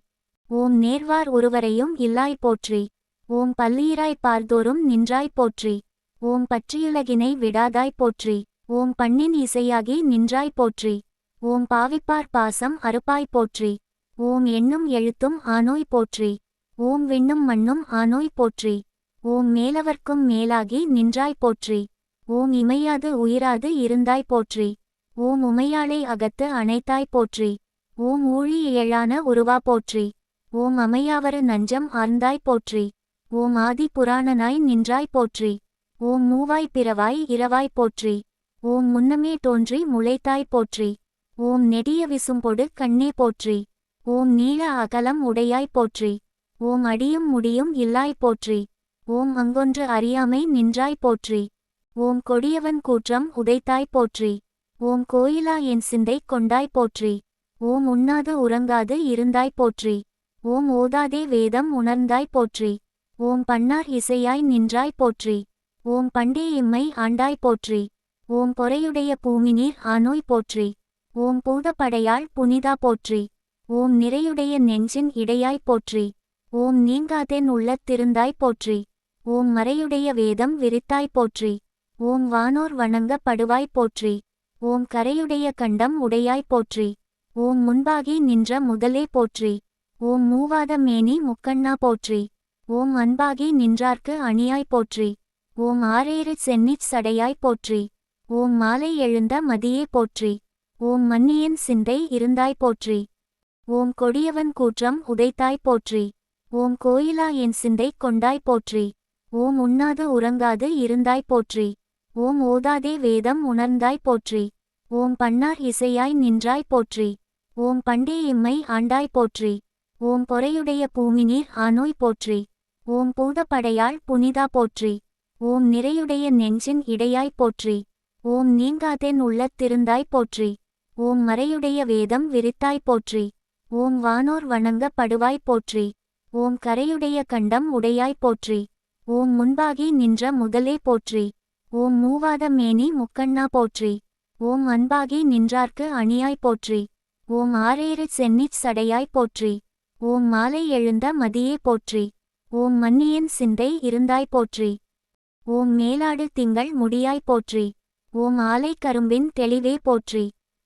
[SPEAKER 1] ஓம் நேர்வார் ஒருவரையும் இல்லாய் போற்றி. ஓம் பல்லீராய் பார்தோறும் நின்றாய் போற்றி. ஓம் பற்றியுலகினை விடாதாய் போற்றி. ஓம் பண்ணின் இசையாகி நின்றாய் போற்றி. ஓம் பாவிப்பார் பாசம் அறுப்பாய் போற்றி. ஓம் எண்ணும் எழுத்தும் ஆனோய் போற்றி. ஓம் விண்ணும் மண்ணும் ஆனோய் போற்றி. ஓம் மேலவர்க்கும் மேலாகி நின்றாய் போற்றி. ஓம் இமையாது உயிராது இருந்தாய் போற்றி. ஓம் உமையாளை அகத்து அணைத்தாய் போற்றி. ஓம் ஊழி ஏழான உருவா போற்றி. ஓம் அமையாவரு நஞ்சம் ஆர்ந்தாய் போற்றி. ஓம் ஆதி புராணனாய் நின்றாய் போற்றி. ஓம் மூவாய் பிறவாய் இரவாய் போற்றி. ஓம் முன்னமே தோன்றி முளைத்தாய் போற்றி. ஓம் நெடிய விசும்பொடு கண்ணே போற்றி. ஓம் நீள அகலம் உடையாய் போற்றி. ஓம் அடியும் முடியும் இல்லாய் போற்றி. ஓம் அங்கொன்று அறியாமை நின்றாய் போற்றி. ஓம் கொடியவன் கூற்றம் உதைத்தாய் போற்றி. ஓம் கோயிலா என் சிந்தை கொண்டாய் போற்றி. ஓம் உண்ணாது உறங்காது இருந்தாய் போற்றி. ஓம் ஓதாதே வேதம் உணர்ந்தாய் போற்றி. ஓம் பன்னார் இசையாய் நின்றாய் போற்றி. ஓம் பண்டே எம்மை ஆண்டாய் போற்றி. ஓம் பொறையுடைய பூமிநீர் ஆனோய் போற்றி. ஓம் பூதப்படையாள் புனிதா போற்றி. ஓம் நிறையுடைய நெஞ்சின் இடையாய் போற்றி. ஓம் நீங்காதென் உள்ளத்திருந்தாய் போற்றி. ஓம் மறையுடைய வேதம் விரித்தாய் போற்றி. ஓம் வானோர் வணங்க படுவாய் போற்றி. ஓம் கரையுடைய கண்டம் உடையாய் போற்றி. ஓம் முன்பாகி நின்ற முதலே போற்றி. ஓம் மூவாத மேனி முக்கண்ணா போற்றி. ஓம் அன்பாகி நின்றார்க்கு அணியாய் போற்றி. ஓம் ஆரேறு சென்னிச் சடையாய் போற்றி. ஓம் மாலை எழுந்த மதியே போற்றி. ஓம் மன்னியன் சிந்தை இருந்தாய் போற்றி. ஓம் கொடியவன் கூற்றம் உதைத்தாய் போற்றி. ஓம் கோயிலா என் சிந்தை கொண்டாய் போற்றி. ஓம் உண்ணாது உறங்காது இருந்தாய் போற்றி. ஓம் ஓதாதே வேதம் உணர்ந்தாய் போற்றி. ஓம் பன்னார் இசையாய் நின்றாய் போற்றி. ஓம் பண்டே எம்மை ஆண்டாய் போற்றி. ஓம் பொறையுடைய பூமிநீர் ஆனோய் போற்றி. ஓம் பூதப்படையாள் புனிதா போற்றி. ஓம் நிறையுடைய நெஞ்சின் இடையாய் போற்றி. ஓம் நீங்காதென் உள்ளத்திருந்தாய் போற்றி. ஓம் மறையுடைய வேதம் விரித்தாய் போற்றி. ஓம் வானோர் வணங்க படுவாய் போற்றி. ஓம் கரையுடைய கண்டம் உடையாய் போற்றி. ஓம் முன்பாகி நின்ற முதலே போற்றி. ஓம் மூவாத மேனி முக்கண்ணா போற்றி. ஓம் அன்பாகி நின்றார்க்கு அணியாய் போற்றி. ஓம் ஆரேறு சென்னிச் சடையாய் போற்றி. ஓம் மாலை எழுந்த மதியே போற்றி. ஓம் மன்னியன் சிந்தை இருந்தாய் போற்றி. ஓம் மேலாடு திங்கள் முடியாய் போற்றி. ஓம் ஆலை கரும்பின் தெளிவே போற்றி.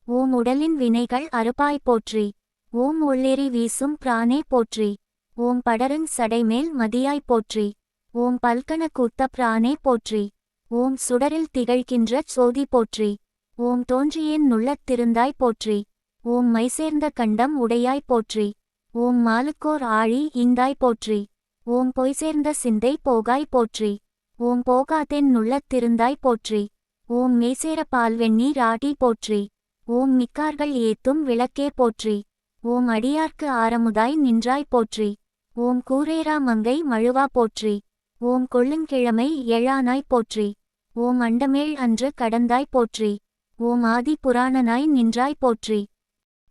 [SPEAKER 1] ஓம் உடலின் வினைகள் அறுப்பாய் போற்றி. ஓம் உள்ளெறி வீசும் பிரானே போற்றி. ஓம் படருங் சடைமேல் மதியாய் போற்றி. ஓம் பல்கண கூத்த பிரானே போற்றி. ஓம் சுடரில் திகழ்கின்ற சோதி போற்றி. ஓம் தோன்றியேன் நுள்ளத்திருந்தாய் போற்றி. ஓம் மைசேர்ந்த கண்டம் உடையாய் போற்றி. ஓம் மாலுக்கோர் ஆழி ஈந்தாய் போற்றி. ஓம் பொய்சேர்ந்த சிந்தை போகாய் போற்றி. ஓம் போகாதென் நுள்ளத்திருந்தாய் போற்றி. ஓம் மேசேர பால்வெண்ணீர் ஆடி போற்றி. ஓம் மிக்கார்கள் ஏத்தும் விளக்கே போற்றி. ஓம் அடியார்க்கு ஆரமுதாய் நின்றாய் போற்றி. ஓம் கூரேரா மங்கை மழுவா போற்றி. ஓம் கொள்ளுங்கிழமை எழானாய் போற்றி. ஓம் அண்டமேழ் அன்று கடந்தாய் போற்றி. ஓம் ஆதி புராணனாய் நின்றாய் போற்றி.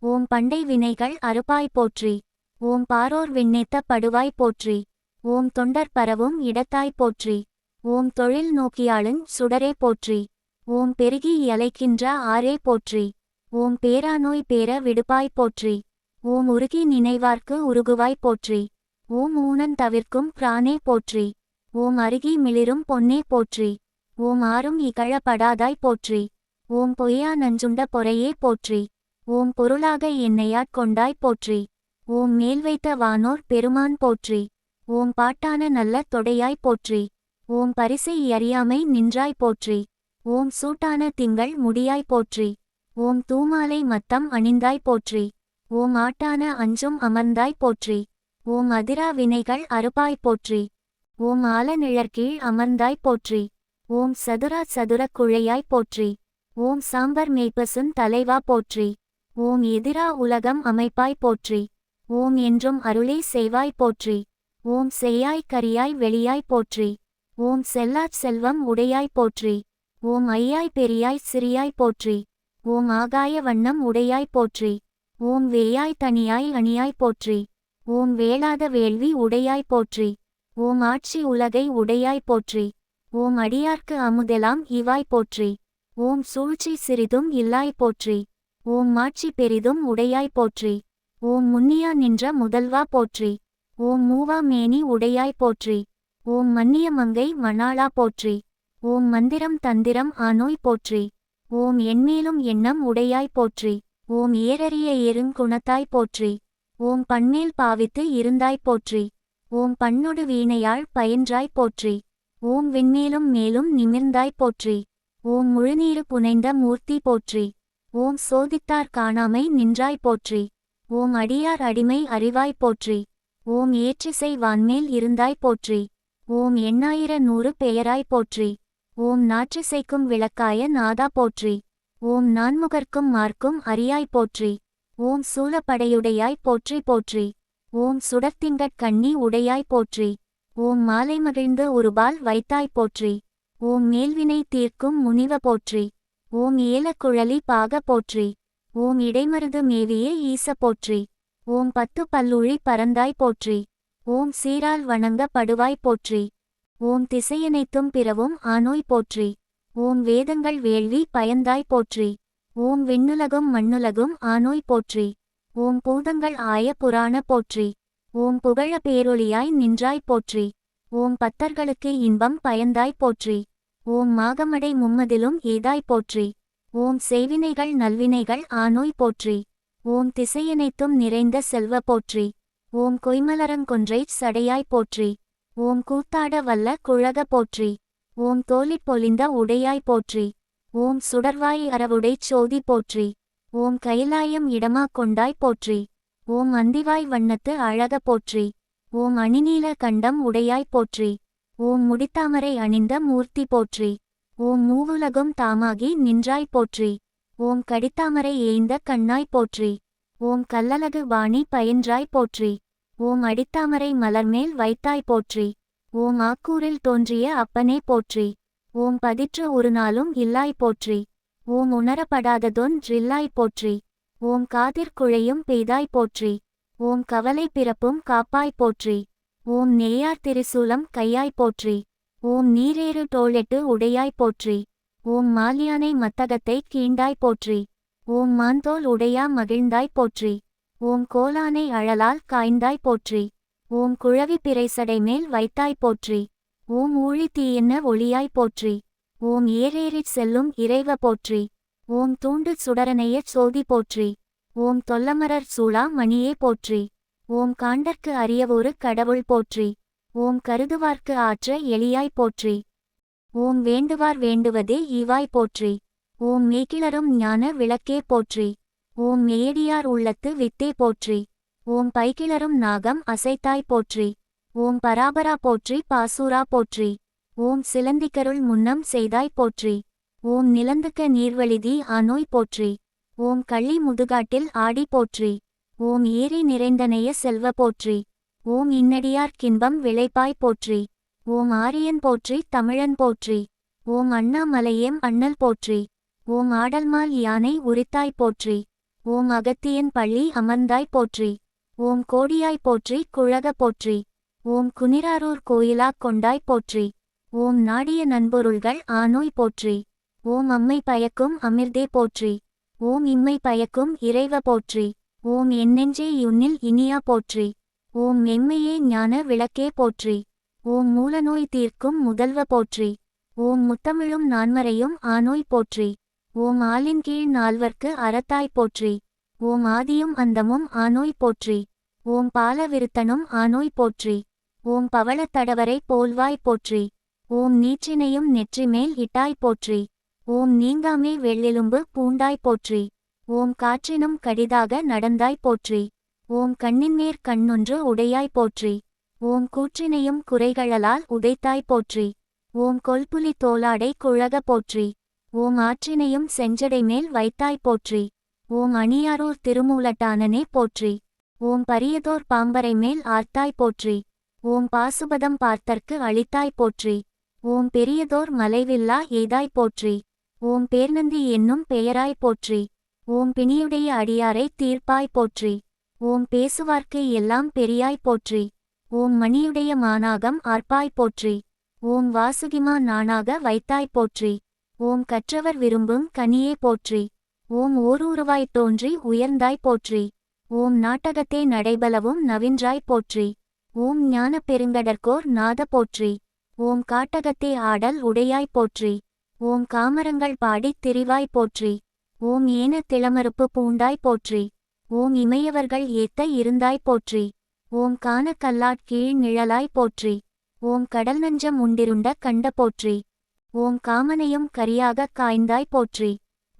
[SPEAKER 1] ஓம் பண்டை வினைகள் அறுப்பாய் போற்றி. ஓம் பாரோர் விண்ணேத்த படுவாய் போற்றி. ஓம் தொண்டர் பரவும் இடத்தாய் போற்றி. ஓம் தொழில் நோக்கியாளுஞ் சுடரே போற்றி. ஓம் பெருகி இயலைக்கின்ற ஆரே போற்றி. ஓம் பேராநோய் பேர விடுப்பாய் போற்றி. ஓம் உருகி நினைவார்க்கு உருகுவாய் போற்றி. ஓம் ஊனன் தவிர்க்கும் பிரானே போற்றி. ஓம் அருகி மிளிரும் பொன்னே போற்றி. ஓம் ஆரும் இகழப்படாதாய் போற்றி. ஓம் பொய்யா நஞ்சுண்ட பொறையே போற்றி. ஓம் பொருளாக என்னையாட் கொண்டாய் போற்றி. ஓம் மேல் வைத்த வானோர் பெருமான் போற்றி. ஓம் பாட்டான நல்ல தொடையாய் போற்றி. ஓம் பரிசை அறியாமை நின்றாய் போற்றி. ஓம் சூட்டான திங்கள் முடியாய் போற்றி. ஓம் தூமாலை மத்தம் அணிந்தாய் போற்றி. ஓம் ஆட்டான அஞ்சும் அமர்ந்தாய் போற்றி. ஓம் அதிரா வினைகள் அறுப்பாய் போற்றி. ஓம் ஆல நிழற்கீழ் அமர்ந்தாய் போற்றி. ஓம் சதுரா சதுர குழையாய் போற்றி. ஓம் சாம்பர் மேய்ப்பசுன் தலைவா போற்றி. ஓம் எதிரா உலகம் அமைப்பாய் போற்றி. ஓம் என்றும் அருளே செய்வாய் போற்றி. ஓம் செய்யாய் கரியாய் வெளியாய் போற்றி. ஓம் செல்லாச் செல்வம் உடையாய் போற்றி. ஓம் ஐயாய் பெரியாய் சிறியாய் போற்றி. ஓம் ஆகாய வண்ணம் உடையாய் போற்றி. ஓம் வேயாய் தனியாய் அணியாய் போற்றி. ஓம் வேளாத வேள்வி உடையாய் போற்றி. ஓம் ஆட்சி உலகை உடையாய் போற்றி. ஓம் அடியார்க்கு அமுதெலாம் இவாய் போற்றி. ஓம் சூழ்ச்சி சிறிதும் இல்லாய் போற்றி. ஓம் மாட்சி பெரிதும் உடையாய் போற்றி. ஓம் முன்னியா நின்ற முதல்வா போற்றி. ஓம் மூவா மேனி உடையாய் போற்றி. ஓம் மன்னிய மங்கை மணாளா போற்றி. ஓம் மந்திரம் தந்திரம் ஆனோய் போற்றி. ஓம் என்மேலும் எண்ணம் உடையாய் போற்றி. ஓம் ஏறறிய ஏறுங்குணத்தாய் போற்றி. ஓம் பன்மேல் பாவித்து இருந்தாய் போற்றி. ஓம் பண்ணொடு வீணையாள் பயின்றாய் போற்றி. ஓம் விண்மேலும் மேலும் நிமிர்ந்தாய் போற்றி. ஓம் முழுநீரு புனைந்த மூர்த்தி போற்றி. ஓம் சோதித்தார் காணாமை நின்றாய் போற்றி. ஓம் அடியார் அடிமை அறிவாய் போற்றி. ஓம் ஏற்றிசை வான்மேல் இருந்தாய் போற்றி. ஓம் எண்ணாயிர நூறு பெயராய் போற்றி. ஓம் நாற்றிசைக்கும் விளக்காய நாதா போற்றி. ஓம் நான்முகர்க்கும் மார்க்கும் அறியாய் போற்றி. ஓம் சூலப்படையுடையாய் போற்றி போற்றி. ஓம் சுடர்த்திங்கட் கண்ணி உடையாய் போற்றி. ஓம் மாலை மகிழ்ந்து ஒருபால் வைத்தாய் போற்றி. ஓம் மேல்வினை தீர்க்கும் முனிவ போற்றி. ஓம் ஏலக்குழலி பாக போற்றி. ஓம் இடைமருது மேவிய ஈச போற்றி. ஓம் பத்து பல்லுழி பரந்தாய் போற்றி. ஓம் சீரால் வணங்க படுவாய் போற்றி. ஓம் திசையனைத்தும் பிறவும் ஆனோய் போற்றி. ஓம் வேதங்கள் வேள்வி பயந்தாய் போற்றி. ஓம் விண்ணுலகும் மண்ணுலகும் ஆனோய் போற்றி. ஓம் பூதங்கள் ஆய புராண போற்றி. ஓம் புகழ பேரொளியாய் நின்றாய் போற்றி. ஓம் பத்தர்களுக்கு இன்பம் பயந்தாய் போற்றி. ஓம் மாகமடை மும்மதிலும் ஏதாய் போற்றி. ஓம் செய்வினைகள் நல்வினைகள் ஆனோய் போற்றி. ஓம் திசையனைத்தும் நிறைந்த செல்வ போற்றி. ஓம் கொய்மலரங்கொன்றைச் சடையாய் போற்றி. ஓம் கூத்தாட வல்ல குழக போற்றி. ஓம் தோலிப் பொலிந்த உடையாய் போற்றி. ஓம் சுடர்வாய் அரவுடைச் சோதி போற்றி. ஓம் கைலாயம் இடமா கொண்டாய் போற்றி. ஓம் அந்திவாய் வண்ணத்து அழக போற்றி. ஓம் அணிநீல கண்டம் உடையாய் போற்றி. ஓம் முடித்தாமரை அணிந்த மூர்த்தி போற்றி. ஓம் மூவுலகும் தாமாகி நின்றாய் போற்றி. ஓம் கடித்தாமரை ஏய்ந்த கண்ணாய் போற்றி. ஓம் கல்லலகு வாணி பயின்றாய் போற்றி. ஓம் அடித்தாமரை மலர்மேல் வைத்தாய் போற்றி. ஓம் ஆக்கூரில் தோன்றிய அப்பனே போற்றி. ஓம் பதிற்று ஒரு நாளும் இல்லாய் போற்றி. ஓம் உணரப்படாததொன்றில்லாய் போற்றி. ஓம் காதிற் குழையும் பெய்தாய் போற்றி. ஓம் கவலை பிறப்பும் காப்பாய் போற்றி. ஓம் நெய்யார் திரிசூலம் கையாய் போற்றி. ஓம் நீரேறு தோளெட்டு உடையாய் போற்றி. ஓம் மால்யானை மத்தகத்தை கீண்டாய் போற்றி. ஓம் மாந்தோல் உடையா மகிழ்ந்தாய் போற்றி. ஓம் கோலானை அழலால் காய்ந்தாய் போற்றி. ஓம் குழவி பிறைசடை மேல் வைத்தாய் போற்றி. ஓம் ஊழி தீயென்ன ஒளியாய் போற்றி. ஓம் ஏறேறிச் செல்லும் இறைவ போற்றி. ஓம் தூண்டு சுடரனையச் சோதி போற்றி. ஓம் தொல்லமரர் சூளா மணியே போற்றி. ஓம் காண்டற்கு அரியவொரு கடவுள் போற்றி. ஓம் கருதுவார்க்கு ஆற்ற எளியாய் போற்றி. ஓம் வேண்டுவார் வேண்டுவதே ஈவாய் போற்றி. ஓம் மேகிளரும் ஞான விளக்கே போற்றி. ஓம் மேயடியார் உள்ளத்து வித்தே போற்றி. ஓம் பைகிளரும் நாகம் அசைத்தாய் போற்றி. ஓம் பராபரா போற்றி பாசூரா போற்றி. ஓம் சிலந்திக்கருள் முன்னம் செய்தாய் போற்றி. ஓம் நிலந்துக்க நீர்வழிதி ஆனோய் போற்றி. ஓம் கள்ளி முதுகாட்டில் ஆடி போற்றி. ஓம் ஏரி நிறைந்தனைய செல்வ போற்றி. ஓம் இன்னடியார் கின்பம் விளைப்பாய் போற்றி. ஓம் ஆரியன் போற்றி தமிழன் போற்றி. ஓம் அண்ணாமலையேம் அண்ணல் போற்றி. ஓம் ஆடல்மால் யானை உரித்தாய் போற்றி. ஓம் அகத்தியன் பள்ளி அமர்ந்தாய் போற்றி. ஓம் கோடியாய் போற்றி குழக போற்றி. ஓம் குனிராரூர் கோயிலாக் கொண்டாய் போற்றி. ஓம் நாடிய நண்பொருள்கள் ஆனோய் போற்றி. ஓம் அம்மை பயக்கும் அமிர்தே போற்றி. ஓம் இம்மை பயக்கும் இறைவ போற்றி. ஓம் என்னெஞ்சே யுன்னில் இனியா போற்றி. ஓம் மெம்மையே ஞான விளக்கே போற்றி. ஓம் மூலநோய் தீர்க்கும் முதல்வ போற்றி. ஓம் முத்தமிழும் நான்மறையும் ஆனோய் போற்றி. ஓம் ஆலின் கீழ் நால்வர்க்கு அறத்தாய் போற்றி. ஓம் ஆதியும் அந்தமும் ஆனோய் போற்றி. ஓம் பால விருத்தனும் ஆனோய் போற்றி. ஓம் பவளத் தடவரை போல்வாய் போற்றி. ஓம் நீற்றினையும் நெற்றிமேல் இட்டாய் போற்றி. ஓம் நீங்காமே வெள்ளெலும்பு பூண்டாய் போற்றி. ஓம் காற்றினும் கடிதாக நடந்தாய் போற்றி. ஓம் கண்ணின்மேற் கண்ணொன்று உடையாய் போற்றி. ஓம் கூற்றினையும் குறைகழலால் உதைத்தாய் போற்றி. ஓம் கொல்புலி தோளாடை குழக போற்றி. ஓம் ஆற்றினையும் செஞ்சடைமேல் வைத்தாய் போற்றி. ஓம் அணியாரூர் திருமூலட்டானனே போற்றி. ஓம் பரியதோர் பாம்பரை மேல் ஆர்த்தாய் போற்றி. ஓம் பாசுபதம் பார்த்தற்கு அளித்தாய் போற்றி. ஓம் பெரியதோர் மலைவில்லா எய்தாய் போற்றி. ஓம் பேர்நந்தி என்னும் பெயராய் போற்றி. ஓம் பிணியுடைய அடியாரை தீர்ப்பாய் போற்றி. ஓம் பேசுவார்க்கு எல்லாம் பெரியாய் போற்றி. ஓம் மணியுடைய மானாகம் ஆர்ப்பாய் போற்றி. ஓம் வாசுகிமா நானாக வைத்தாய் போற்றி. ஓம் கற்றவர் விரும்பும் கனியே போற்றி. ஓம் ஓரூருவாய்த் தோன்றி உயர்ந்தாய் போற்றி. ஓம் நாட்டகத்தே நடைபலவும் நவின்றாய் போற்றி. ஓம் ஞான பெருங்கடற்கோர் நாத போற்றி. ஓம் காட்டகத்தே ஆடல் உடையாய் போற்றி. ஓம் காமரங்கள் பாடித் திரிவாய் போற்றி. ஓம் ஏன திளமறுப்பு பூண்டாய் போற்றி. ஓம் இமையவர்கள் ஏத்த இருந்தாய் போற்றி. ஓம் கான கல்லாட் கீழ் நிழலாய் போற்றி. ஓம் கடல் நஞ்சம் உண்டிருண்ட கண்ட போற்றி. ஓம் காமனையும் கரியாகக் காய்ந்தாய் போற்றி.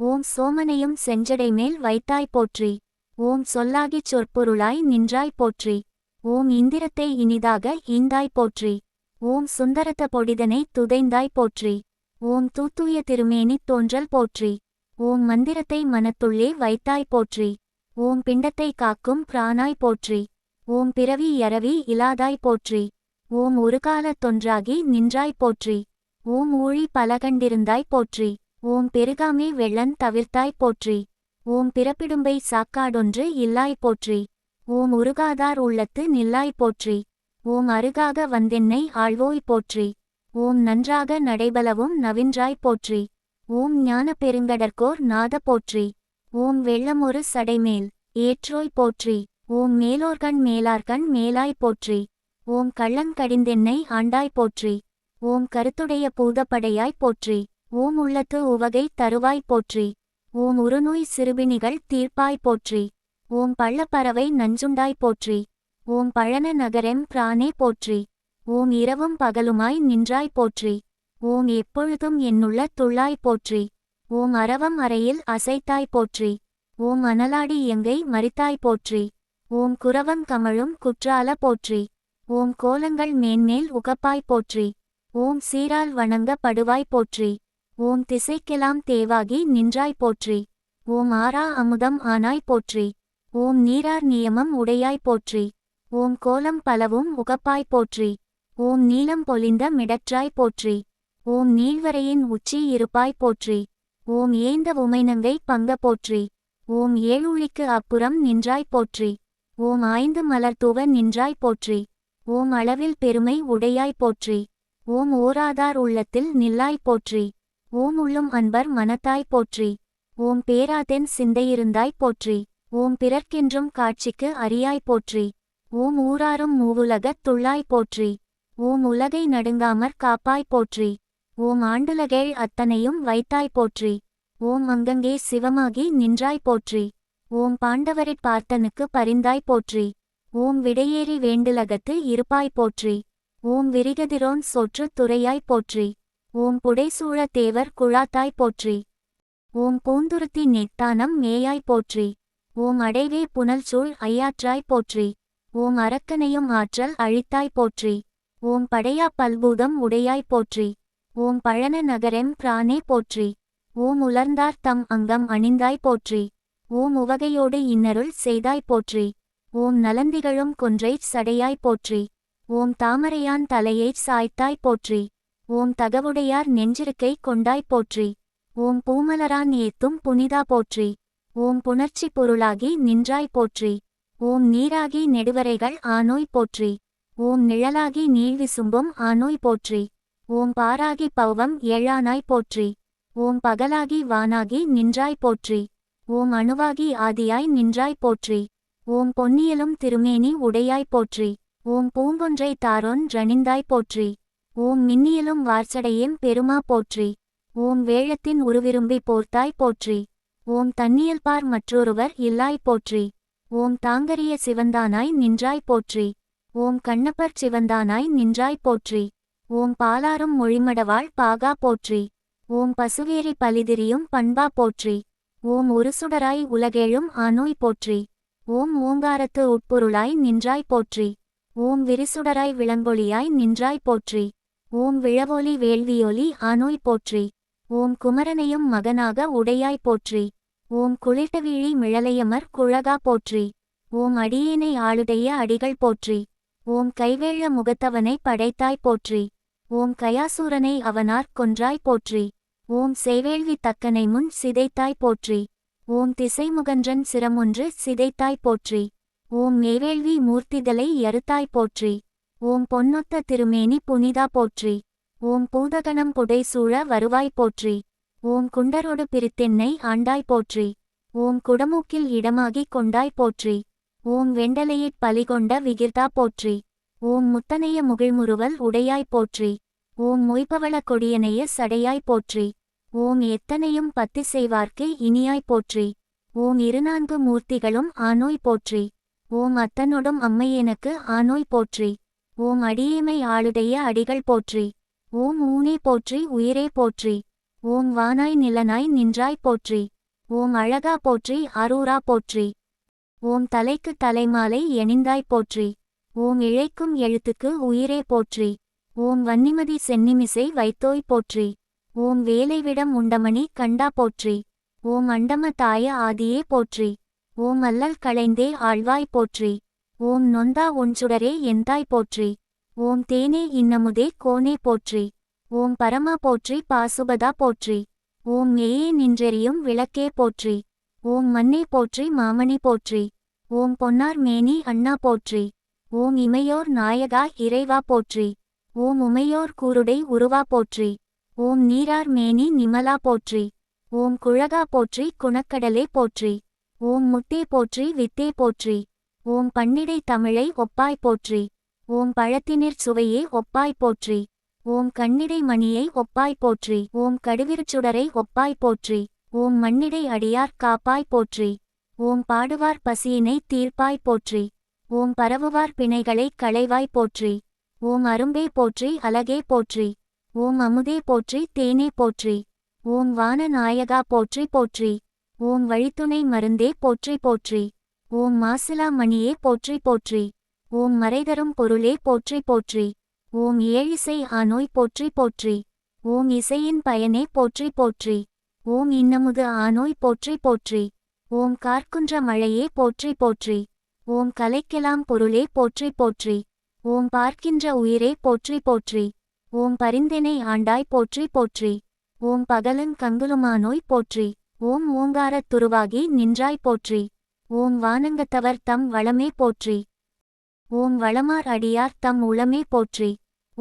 [SPEAKER 1] ஓம் சோமனையும் செஞ்சடைமேல் வைத்தாய் போற்றி. ஓம் சொல்லாகிச் சொற்பொருளாய் நின்றாய் போற்றி. ஓம் இந்திரத்தை இனிதாக ஈந்தாய் போற்றி. ஓம் சுந்தரத்த பொடிதனை துதைந்தாய் போற்றி. ஓம் தூத்தூய திருமேனித் தோன்றல் போற்றி. ஓம் மந்திரத்தை மனத்துள்ளே வைத்தாய் போற்றி. ஓம் பிண்டத்தை காக்கும் பிரானாய் போற்றி. ஓம் பிறவி யறவி இலாதாய் போற்றி. ஓம் ஒருகாலத் தொன்றாகி நின்றாய் போற்றி. ஓம் ஊழி பலகண்டிருந்தாய் போற்றி. ஓம் பெருகாமே வெள்ளன் தவிர்த்தாய் போற்றி. ஓம் பிறப்பிடும்பை சாக்காடொன்று இல்லாய் போற்றி. ஓம் உருகாதார் உள்ளத்து நில்லாய் போற்றி. ஓம் அருகாக வந்தென்னை ஆழ்வோய் போற்றி. ஓம் நன்றாக நடைபலவும் நவின்றாய் போற்றி. ஓம் ஞான பெருங்கடற்கோர் நாத போற்றி. ஓம் வெள்ளமொரு சடைமேல் ஏற்றோய் போற்றி. ஓம் மேலோர்கண் மேலார்கண் மேலாய் போற்றி. ஓம் கள்ளங்கடிந்தென்னை ஆண்டாய் போற்றி. ஓம் கருத்துடைய பூதப்படையாய் போற்றி. ஓம் உள்ளத்து உவகை தருவாய் போற்றி. ஓம் உருநோய் சிறுபிணிகள் தீர்ப்பாய் போற்றி. ஓம் பள்ளப்பறவை நஞ்சுண்டாய் போற்றி. ஓம் பழன நகரெம் பிரானே போற்றி. ஓம் இரவும் பகலுமாய் நின்றாய் போற்றி. ஓம் எப்பொழுதும் என்னுள்ள துள்ளாய் போற்றி. ஓம் அரவம் அறையில் அசைத்தாய் போற்றி. ஓம் அனலாடி எங்கை மறித்தாய் போற்றி. ஓம் குரவம் கமழும் குற்றால போற்றி. ஓம் கோலங்கள் மேன்மேல் உகப்பாய் போற்றி. ஓம் சீரால் வணங்க படுவாய் போற்றி. ஓம் திசைக்கெலாம் தேவாகி நின்றாய் போற்றி. ஓம் ஆரா அமுதம் ஆனாய் போற்றி. ஓம் நீரார் நியமம் உடையாய் போற்றி. ஓம் கோலம் பலவும் உகப்பாய் போற்றி. ஓம் நீலம் பொலிந்த மிடற்றாய் போற்றி. ஓம் நீள்வரையின் உச்சி இருப்பாய் போற்றி. ஓம் ஏந்த உமைநங்கை பங்க போற்றி. ஓம் ஏழுழிக்கு அப்புறம் நின்றாய் போற்றி. ஓம் ஆய்ந்து மலர்தூவ நின்றாய் போற்றி. ஓம் அளவில் பெருமை உடையாய் போற்றி. ஓம் ஓராதார் உள்ளத்தில் நில்லாய் போற்றி. ஓம் உள்ளும் அன்பர் மனத்தாய் போற்றி. ஓம் பேராதென் சிந்தையிருந்தாய் போற்றி. ஓம் பிறர்க்கென்றும் காட்சிக்கு அறியாய் போற்றி. ஓம் ஊராரும் மூவுலகத் துள்ளாய் போற்றி. ஓம் உலகை நடுங்காமற் காப்பாய் போற்றி. ஓம் ஆண்டுலகேழ் அத்தனையும் வைத்தாய் போற்றி. ஓம் அங்கங்கே சிவமாகி நின்றாய் போற்றி. ஓம் பாண்டவரைப் பார்த்தனுக்கு பரிந்தாய் போற்றி. ஓம் விடையேறி வேண்டுலகத்து இருப்பாய் போற்றி. ஓம் விரிகதிரோன் சொற்று துறையாய் போற்றி. ஓம் புடைசூழ தேவர் குழாத்தாய் போற்றி. ஓம் பூந்துருத்தி நெத்தானம் மேயாய் போற்றி. ஓம் அடைவே புனல்சூழ் ஐயாற்றாய் போற்றி. ஓம் அரக்கனையும் ஆற்றல் அழித்தாய் போற்றி. ஓம் படையா பல்பூதம் உடையாய் போற்றி. ஓம் பழன நகரெம் பிரானே போற்றி. ஓம் உலர்ந்தார் தம் அங்கம் அணிந்தாய் போற்றி. ஓம் உவகையோடு இன்னருள் செய்தாய் போற்றி. ஓம் நலந்திகழும் கொன்றைச் சடையாய் போற்றி. ஓம் தாமரையான் தலையைச் சாய்த்தாய் போற்றி. ஓம் தகவுடையார் நெஞ்சிருக்கை கொண்டாய் போற்றி. ஓம் பூமலரான் ஏத்தும் புனிதா போற்றி. ஓம் புணர்ச்சி பொருளாகி நின்றாய் போற்றி. ஓம் நீராகி நெடுவரைகள் ஆனோய் போற்றி. ஓம் நிழலாகி நீழ்விசும்பும் ஆனோய் போற்றி. ஓம் பாராகி பௌவம் ஏழானாய் போற்றி. ஓம் பகலாகி வானாகி நின்றாய் போற்றி. ஓம் அணுவாகி ஆதியாய் நின்றாய் போற்றி. ஓம் பொன்னியலும் திருமேனி உடையாய் போற்றி. ஓம் பூங்கொன்றை தாரோன் ரணிந்தாய் போற்றி. ஓம் மின்னியலும் வார்சடையும் பெருமா போற்றி. ஓம் வேழத்தின் உருவிரும்பி போர்த்தாய் போற்றி. ஓம் தன்னியல்பார் மற்றொருவர் இல்லாய் போற்றி. ஓம் தாங்கரிய சிவந்தானாய் நின்றாய் போற்றி. ஓம் கண்ணப்பர் சிவந்தானாய் நின்றாய் போற்றி. ஓம் பாலாரும் மொழிமடவாள் பாகா போற்றி. ஓம் பசுவேரி பலிதிரியும் பண்பா போற்றி. ஓம் ஒரு சுடராய் உலகேழும் ஆனோய் போற்றி. ஓம் ஓங்காரத்து உட்பொருளாய் நின்றாய் போற்றி. ஓம் விரிசுடராய் விளங்கொளியாய் நின்றாய் போற்றி. ஓம் விழவொலி வேள்வியொலி ஆனோய் போற்றி. ஓம் குமரனையும் மகனாக உடையாய் போற்றி. ஓம் குளிர்ட்டவீழி மிழலையமர் குழகா போற்றி. ஓம் அடியேனை ஆளுடைய அடிகள் போற்றி. ஓம் கைவேழ முகத்தவனை படைத்தாய் போற்றி. ஓம் கயாசூரனை அவனார் கொன்றாய் போற்றி. ஓம் செய்வேள்வி தக்கனை முன் சிதைத்தாய் போற்றி. ஓம் திசைமுகன்றன் சிரமொன்று சிதைத்தாய் போற்றி. ஓம் மேவேள்வி மூர்த்திகளை யறுத்தாய் போற்றி. ஓம் பொன்னொத்த திருமேனி புனிதா போற்றி. ஓம் பூதகணம் புடைசூழ வருவாய் போற்றி. ஓம் குண்டரோடு பிரித்தென்னை ஆண்டாய் போற்றி. ஓம் குடமூக்கில் இடமாகிக் கொண்டாய் போற்றி. ஓம் வெண்டலையிற் பலிகொண்ட விகிர்தா போற்றி. ஓம் முத்தனைய முகிழ்முறுவல் உடையாய் போற்றி. ஓம் மொய்பவள கொடியனைய சடையாய் போற்றி. ஓம் எத்தனையும் பத்தி செய்வார்க்கு இனியாய் போற்றி. ஓம் இருநான்கு மூர்த்திகளும் ஆனோய் போற்றி. ஓம் அத்தனொடும் அம்மையெனக்கு ஆனோய் போற்றி. ஓம் அடியேமை ஆளுடைய அடிகள் போற்றி. ஓம் ஊனே போற்றி உயிரே போற்றி. ஓம் வானாய் நிலனாய் நின்றாய் போற்றி. ஓம் அழகா போற்றி அரூரா போற்றி. ஓம் தலைக்கு தலைமாலை எணிந்தாய் போற்றி. ஓம் இழைக்கும் எழுத்துக்கு உயிரே போற்றி. ஓம் வன்னிமதி சென்னிமிசை வைத்தோய் போற்றி. ஓம் வேலைவிடம் உண்டமணி கண்டா போற்றி. ஓம் அண்டம தாய ஆதியே போற்றி. ஓம் அல்லல் களைந்தே ஆழ்வாய் போற்றி. ஓம் நொந்தா ஒன்சுடரே எந்தாய் போற்றி. ஓம் தேனே இன்னமுதே கோனே போற்றி. ஓம் பரமா போற்றி பாசுபதா போற்றி. ஓம் மேயே நின்றெறியும் விளக்கே போற்றி. ஓம் மன்னே போற்றி மாமணி போற்றி. ஓம் பொன்னார் மேனி அண்ணா போற்றி. ஓம் இமையோர் நாயகா இறைவா போற்றி. ஓம் உமையோர் கூருடை உருவா போற்றி. ஓம் நீரார் மேனி நிமலா போற்றி. ஓம் குழகா போற்றி குணக்கடலே போற்றி. ஓம் முத்தே போற்றி வித்தே போற்றி. ஓம் பன்னிடை தமிழை ஒப்பாய் போற்றி. ஓம் பழத்தினிற் சுவையே ஒப்பாய் போற்றி. ஓம் கண்ணிடை மணியை ஒப்பாய் போற்றி. ஓம் கடுவிருச்சுடரை ஒப்பாய் போற்றி. ஓம் மண்ணிடை அடியார் காப்பாய் போற்றி. ஓம் பாடுவார் பசியினை தீர்ப்பாய் போற்றி. ஓம் பரவுவார் பிணைகளை களைவாய் போற்றி. ஓம் அரும்பே போற்றி அலகே போற்றி. ஓம் அமுதே போற்றி தேனே போற்றி. ஓம் வான நாயகா போற்றி போற்றி. ஓம் வழித்துணை மருந்தே போற்றி போற்றி. ஓம் மாசிலா மணியே போற்றி போற்றி. ஓம் மறைதரும் பொருளே போற்றி போற்றி. ஓம் ஏழிசை ஆனோய் போற்றி போற்றி. ஓம் இசையின் பயனே போற்றி போற்றி. ஓம் இன்னமுது ஆனோய் போற்றி போற்றி. ஓம் கார்க்குன்ற மழையே போற்றி போற்றி. ஓம் கலைக்கெலாம் பொருளே போற்றி போற்றி. ஓம் பார்க்கின்ற உயிரே போற்றி போற்றி. ஓம் பரிந்தெனை ஆண்டாய் போற்றி போற்றி. ஓம் பகலன் கங்குலுமானோய் போற்றி. ஓம் ஓங்காரத் துருவாகி நின்றாய் போற்றி. ஓம் வானங்கத்தவர் தம் வளமே போற்றி. ஓம் வளமார் அடியார் தம் உளமே போற்றி.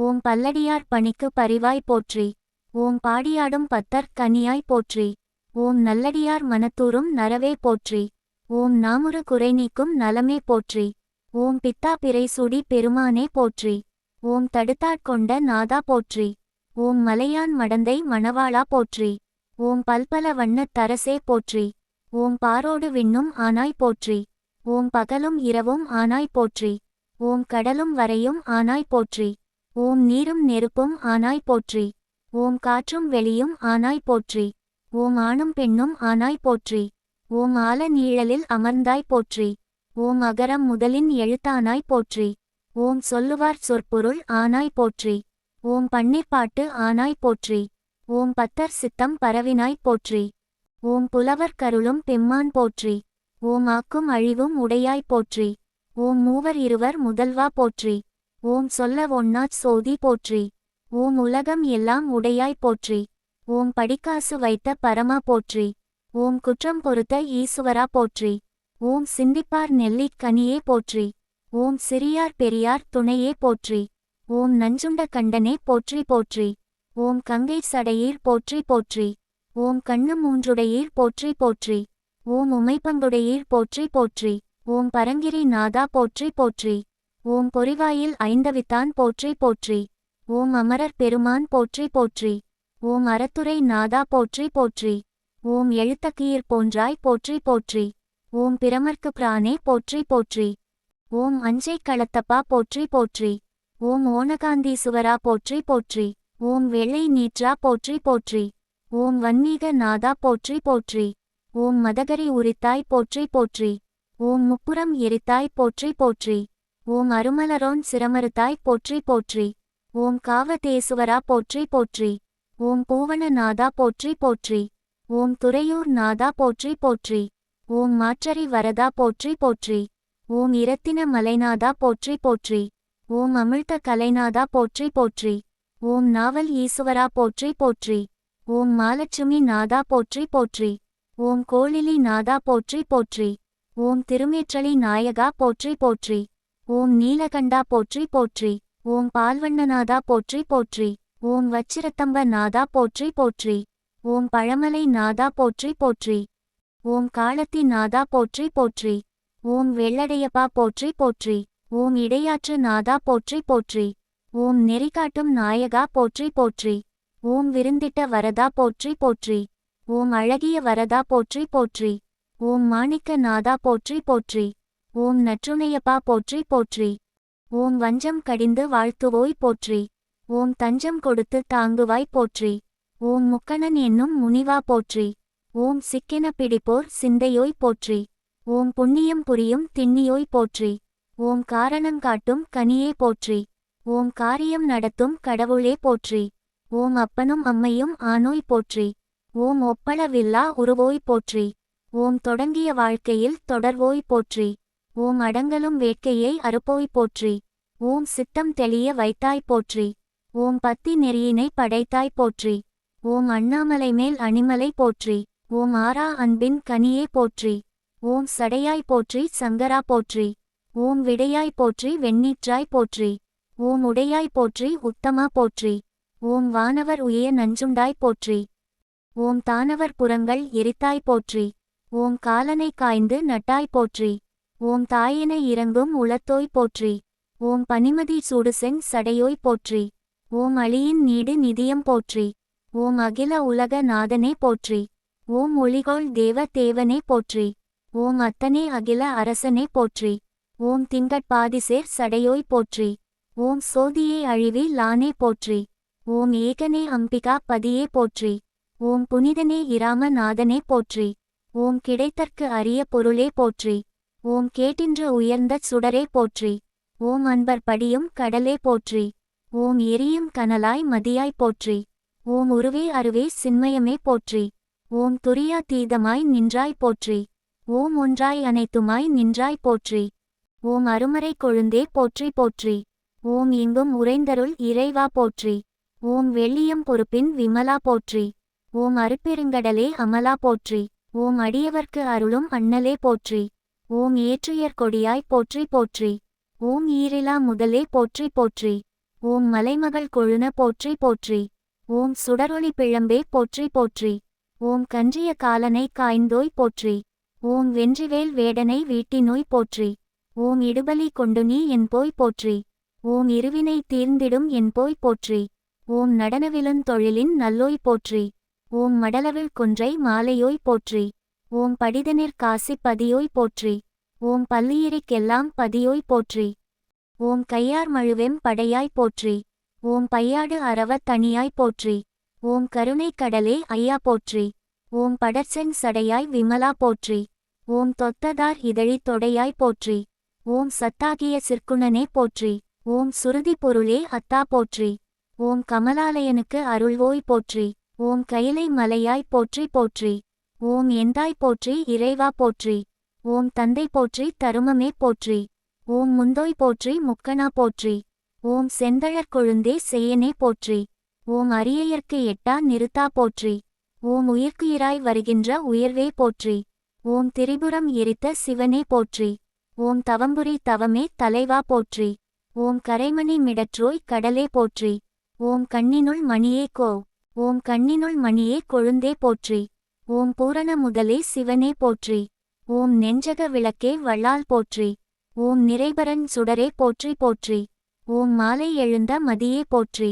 [SPEAKER 1] ஓம் பல்லடியார் பணிக்கு பரிவாய் போற்றி. ஓம் பாடியாடும் பத்தர் கனியாய் போற்றி. ஓம் நல்லடியார் மனத்தூரும் நரவே போற்றி. ஓம் நாமுறு குறை நீக்கும் நலமே போற்றி. ஓம் பித்தா பிறைசூடி பெருமானே போற்றி. ஓம் தடுத்தாட்கொண்ட நாதா போற்றி. ஓம் மலையான் மடந்தை மணவாளா போற்றி. ஓம் பல்பல வண்ணத் தரசே போற்றி. ஓம் பாரோடு விண்ணும் ஆனாய் போற்றி. ஓம் பகலும் இரவும் ஆனாய் போற்றி. ஓம் கடலும் வரையும் ஆனாய் போற்றி. ஓம் நீரும் நெருப்பும் ஆனாய் போற்றி. ஓம் காற்றும் வெளியும் ஆனாய் போற்றி. ஓம் ஆணும் பெண்ணும் ஆனாய் போற்றி. ஓம் ஆல நீழலில் அமர்ந்தாய் போற்றி. ஓம் அகரம் முதலின் எழுத்தானாய் போற்றி. ஓம் சொல்லுவார் சொற்பொருள் ஆனாய் போற்றி. ஓம் பன்னிற்பாட்டு ஆனாய் போற்றி. ஓம் பத்தர் சித்தம் பரவினாய் போற்றி. ஓம் புலவர் கருளும் பெம்மான் போற்றி. ஓம் ஆக்கும் அழிவும் உடையாய் போற்றி. ஓம் மூவர் இருவர் முதல்வா போற்றி. ஓம் சொல்ல ஒண்ணாச் சோதி போற்றி. ஓம் உலகம் எல்லாம் உடையாய் போற்றி. ஓம் படிக்காசு வைத்த பரமா போற்றி. ஓம் குற்றம் பொறுத்த ஈசுவரா போற்றி. ஓம் சிந்திப்பார் நெல்லிக் கனியே போற்றி. ஓம் சிறியார் பெரியார் துணையே போற்றி. ஓம் நஞ்சுண்ட கண்டனே போற்றி போற்றி. ஓம் கங்கை சடையீர் போற்றி போற்றி. ஓம் கண்ணு மூன்றுடையீர் போற்றி போற்றி. ஓம் உமைப்பங்குடையீர் போற்றி போற்றி. ஓம் பரங்கிரி நாதா போற்றி போற்றி. ஓம் பொறிவாயில் ஐந்தவித்தான் போற்றி போற்றி. ஓம் அமரர் பெருமான் போற்றி போற்றி. ஓம் அறத்துரை நாதா போற்றி போற்றி. ஓம் எழுத்தக்கீர் போன்றாய் போற்றி போற்றி. ஓம் பிரமர்க்கு பிரானே போற்றி போற்றி. ஓம் அஞ்சை களத்தப்பா போற்றி போற்றி. ஓம் ஓனகாந்தீசுவரா போற்றி போற்றி. ஓம் வெள்ளை நீற்றா போற்றி போற்றி. ஓம் வன்மீக நாதா போற்றி போற்றி. ஓம் மதகரி உரித்தாய் போற்றி போற்றி. ஓம் முப்புறம் எரித்தாய் போற்றி போற்றி. ஓம் அருமலரோன் சிரமறுத்தாய் போற்றி போற்றி. ஓம் காவதேசுவரா போற்றி போற்றி. ஓம் பூவண நாதா போற்றி போற்றி. ஓம் துறையூர் நாதா போற்றி போற்றி. ஓம் மாற்றரி வரதா போற்றி போற்றி. ஓம் இரத்தின மலைநாதா போற்றி போற்றி. ஓம் அமிழ்த கலைநாதா போற்றி போற்றி. ஓம் நாவல் ஈசுவரா போற்றி போற்றி. ஓம் மாலட்சுமி நாதா போற்றி போற்றி. ஓம் கோளிலி நாதா போற்றி போற்றி. ஓம் திருமேற்றளி நாயகா போற்றி போற்றி. ஓம் நீலகண்டா போற்றி போற்றி. ஓம் பால்வண்ணநாதா போற்றி போற்றி. ஓம் வச்சிரத்தம்ப நாதா போற்றி போற்றி. ஓம் பழமலை நாதா போற்றி போற்றி. ஓம் காளத்தி நாதா போற்றி போற்றி. ஓம் வெள்ளடையப்பா போற்றி போற்றி. ஓம் இடையாற்று நாதா போற்றி போற்றி. ஓம் நெறிகாட்டும் நாயகா போற்றி போற்றி. ஓம் விருந்திட்ட வரதா போற்றி போற்றி. ஓம் அழகிய வரதா போற்றி போற்றி. ஓம் மாணிக்க நாதா போற்றி போற்றி. ஓம் நற்றுணையப்பா போற்றி போற்றி. ஓம் வஞ்சம் கடிந்து வாழ்த்துவோய் போற்றி. ஓம் தஞ்சம் கொடுத்து தாங்குவாய் போற்றி. ஓம் முக்கணன் என்னும் முனிவா போற்றி. ஓம் சிக்கென பிடிப்போர் சிந்தையோய் போற்றி. ஓம் புண்ணியம் புரியும் திண்ணியோய் போற்றி. ஓம் காரணங்காட்டும் கனியே போற்றி. ஓம் காரியம் நடத்தும் கடவுளே போற்றி. ஓம் அப்பனும் அம்மையும் ஆனோய் போற்றி. ஓம் ஒப்பளவில்லா உருவோய் போற்றி. ஓம் தொடங்கிய வாழ்க்கையில் தொடர்வோய் போற்றி. ஓம் அடங்கலும் வேட்கையை அறுப்போய் போற்றி. ஓம் சித்தம் தெளிய வைத்தாய் போற்றி. ஓம் பத்தி நெறியினை படைத்தாய் போற்றி. ஓம் அண்ணாமலை மேல் அணிமலை போற்றி. ஓம் ஆரா அன்பின் கனியே போற்றி. ஓம் சடையாய் போற்றி சங்கரா போற்றி. ஓம் விடையாய் போற்றி வெண்ணீற்றாய் போற்றி. ஓம் உடையாய் போற்றி உத்தமா போற்றி. ஓம் வானவர் உய நஞ்சுண்டாய் போற்றி. ஓம் தானவர் புறங்கள் எரித்தாய் போற்றி. ஓம் காலனை காய்ந்து நட்டாய் போற்றி. ஓம் தாயின இறங்கும் உளத்தோய் போற்றி. ஓம் பனிமதி சூடுசெங் சடையோய் போற்றி. ஓம் அழியின் நீடு நிதியம் போற்றி. ஓம் அகில உலக நாதனே போற்றி. ஓம் ஒளிகோள் தேவ தேவனே போற்றி. ஓம் அத்தனே அகில அரசனே போற்றி. ஓம் திங்கட்பாதிசேர் சடையோய் போற்றி. ஓம் சோதியே அழிவி லானே போற்றி. ஓம் ஏகனே அம்பிகா பதியே போற்றி. ஓம் புனிதனே இராம நாதனே போற்றி. ஓம் கிடைத்தற்கு அரிய பொருளே போற்றி. ஓம் கேட்டின்று உயர்ந்த சுடரே போற்றி. ஓம் அன்பர் படியும் கடலே போற்றி. ஓம் எரியும் கனலாய் மதியாய் போற்றி. ஓம் உருவே அருவே சின்மயமே போற்றி. ஓம் துரியா தீதமாய் நின்றாய் போற்றி. ஓம் ஒன்றாய் அனைத்துமாய் நின்றாய் போற்றி. ஓம் அருமறை கொழுந்தே போற்றி போற்றி. ஓம் எங்கும் உறைந்தருள் இறைவா போற்றி. ஓம் வெள்ளியம் பொறுப்பின் விமலா போற்றி. ஓம் அருட்பெருங்கடலே அமலா போற்றி. ஓம் அடியவர்க்கு அருளும் அண்ணலே போற்றி. ஓம் ஏற்றுயர் கொடியாய் போற்றி போற்றி. ஓம் ஈரிலா முதலே போற்றி போற்றி. ஓம் மலைமகள் கொழுன போற்றி போற்றி. ஓம் சுடரொளி பிழம்பே போற்றி போற்றி. ஓம் கன்றிய காலனை காய்ந்தோய் போற்றி. ஓம் வென்றிவேல் வேடனை வீட்டினோய் போற்றி. ஓம் இடுபலி கொண்டு நீ என்போய் போற்றி. ஓம் இருவினை தீர்ந்திடும் என்போய் போற்றி. ஓம் நடனவிலுந் தொழிலின் நல்லோய் போற்றி. ஓம் மடலவிழ் கொன்றை மாலையோய் போற்றி. ஓம் படிதனிற் காசி பதியோய் போற்றி. ஓம் பல்லியிருக்கெல்லாம் பதியோய் போற்றி. ஓம் கையார் மழுவெம் படையாய் போற்றி. ஓம் பையாடு அரவத் தனியாய் போற்றி. ஓம் கருணைக் கடலே ஐயா போற்றி. ஓம் படர்செங் சடையாய் விமலா போற்றி. ஓம் தொத்ததார் இதழித் தொடையாய் போற்றி. ஓம் சத்தாகிய சிற்குணனே போற்றி. ஓம் சுருதி பொருளே அத்தா போற்றி. ஓம் கமலாலயனுக்கு அருள்வோய் போற்றி. ஓம் கைலை மலையாய் போற்றி போற்றி. ஓம் எந்தாய் போற்றி இறைவா போற்றி. ஓம் தந்தை போற்றி தருமமே போற்றி. ஓம் முந்தோய் போற்றி முக்கணா போற்றி. ஓம் செந்தழற் கொழுந்தே செய்யனே போற்றி. ஓம் அரியயற்கு எட்டா நிறுத்தா போற்றி. ஓம் உயிர்க்குயிராய் வருகின்ற உயர்வே போற்றி. ஓம் திரிபுரம் எரித்த சிவனே போற்றி. ஓம் தவம்புரி தவமே தலைவா போற்றி. ஓம் கரைமணி மிடற்றோய் கடலே போற்றி. ஓம் கண்ணினுள் மணியே கோ. ஓம் கண்ணினுள் மணியே கொழுந்தே போற்றி. ஓம் பூரண முதலே சிவனே போற்றி. ஓம் நெஞ்சக விளக்கே வள்ளால் போற்றி. ஓம் நிறைபரன் சுடரே போற்றி போற்றி. ஓம் மாலை எழுந்த மதியே போற்றி.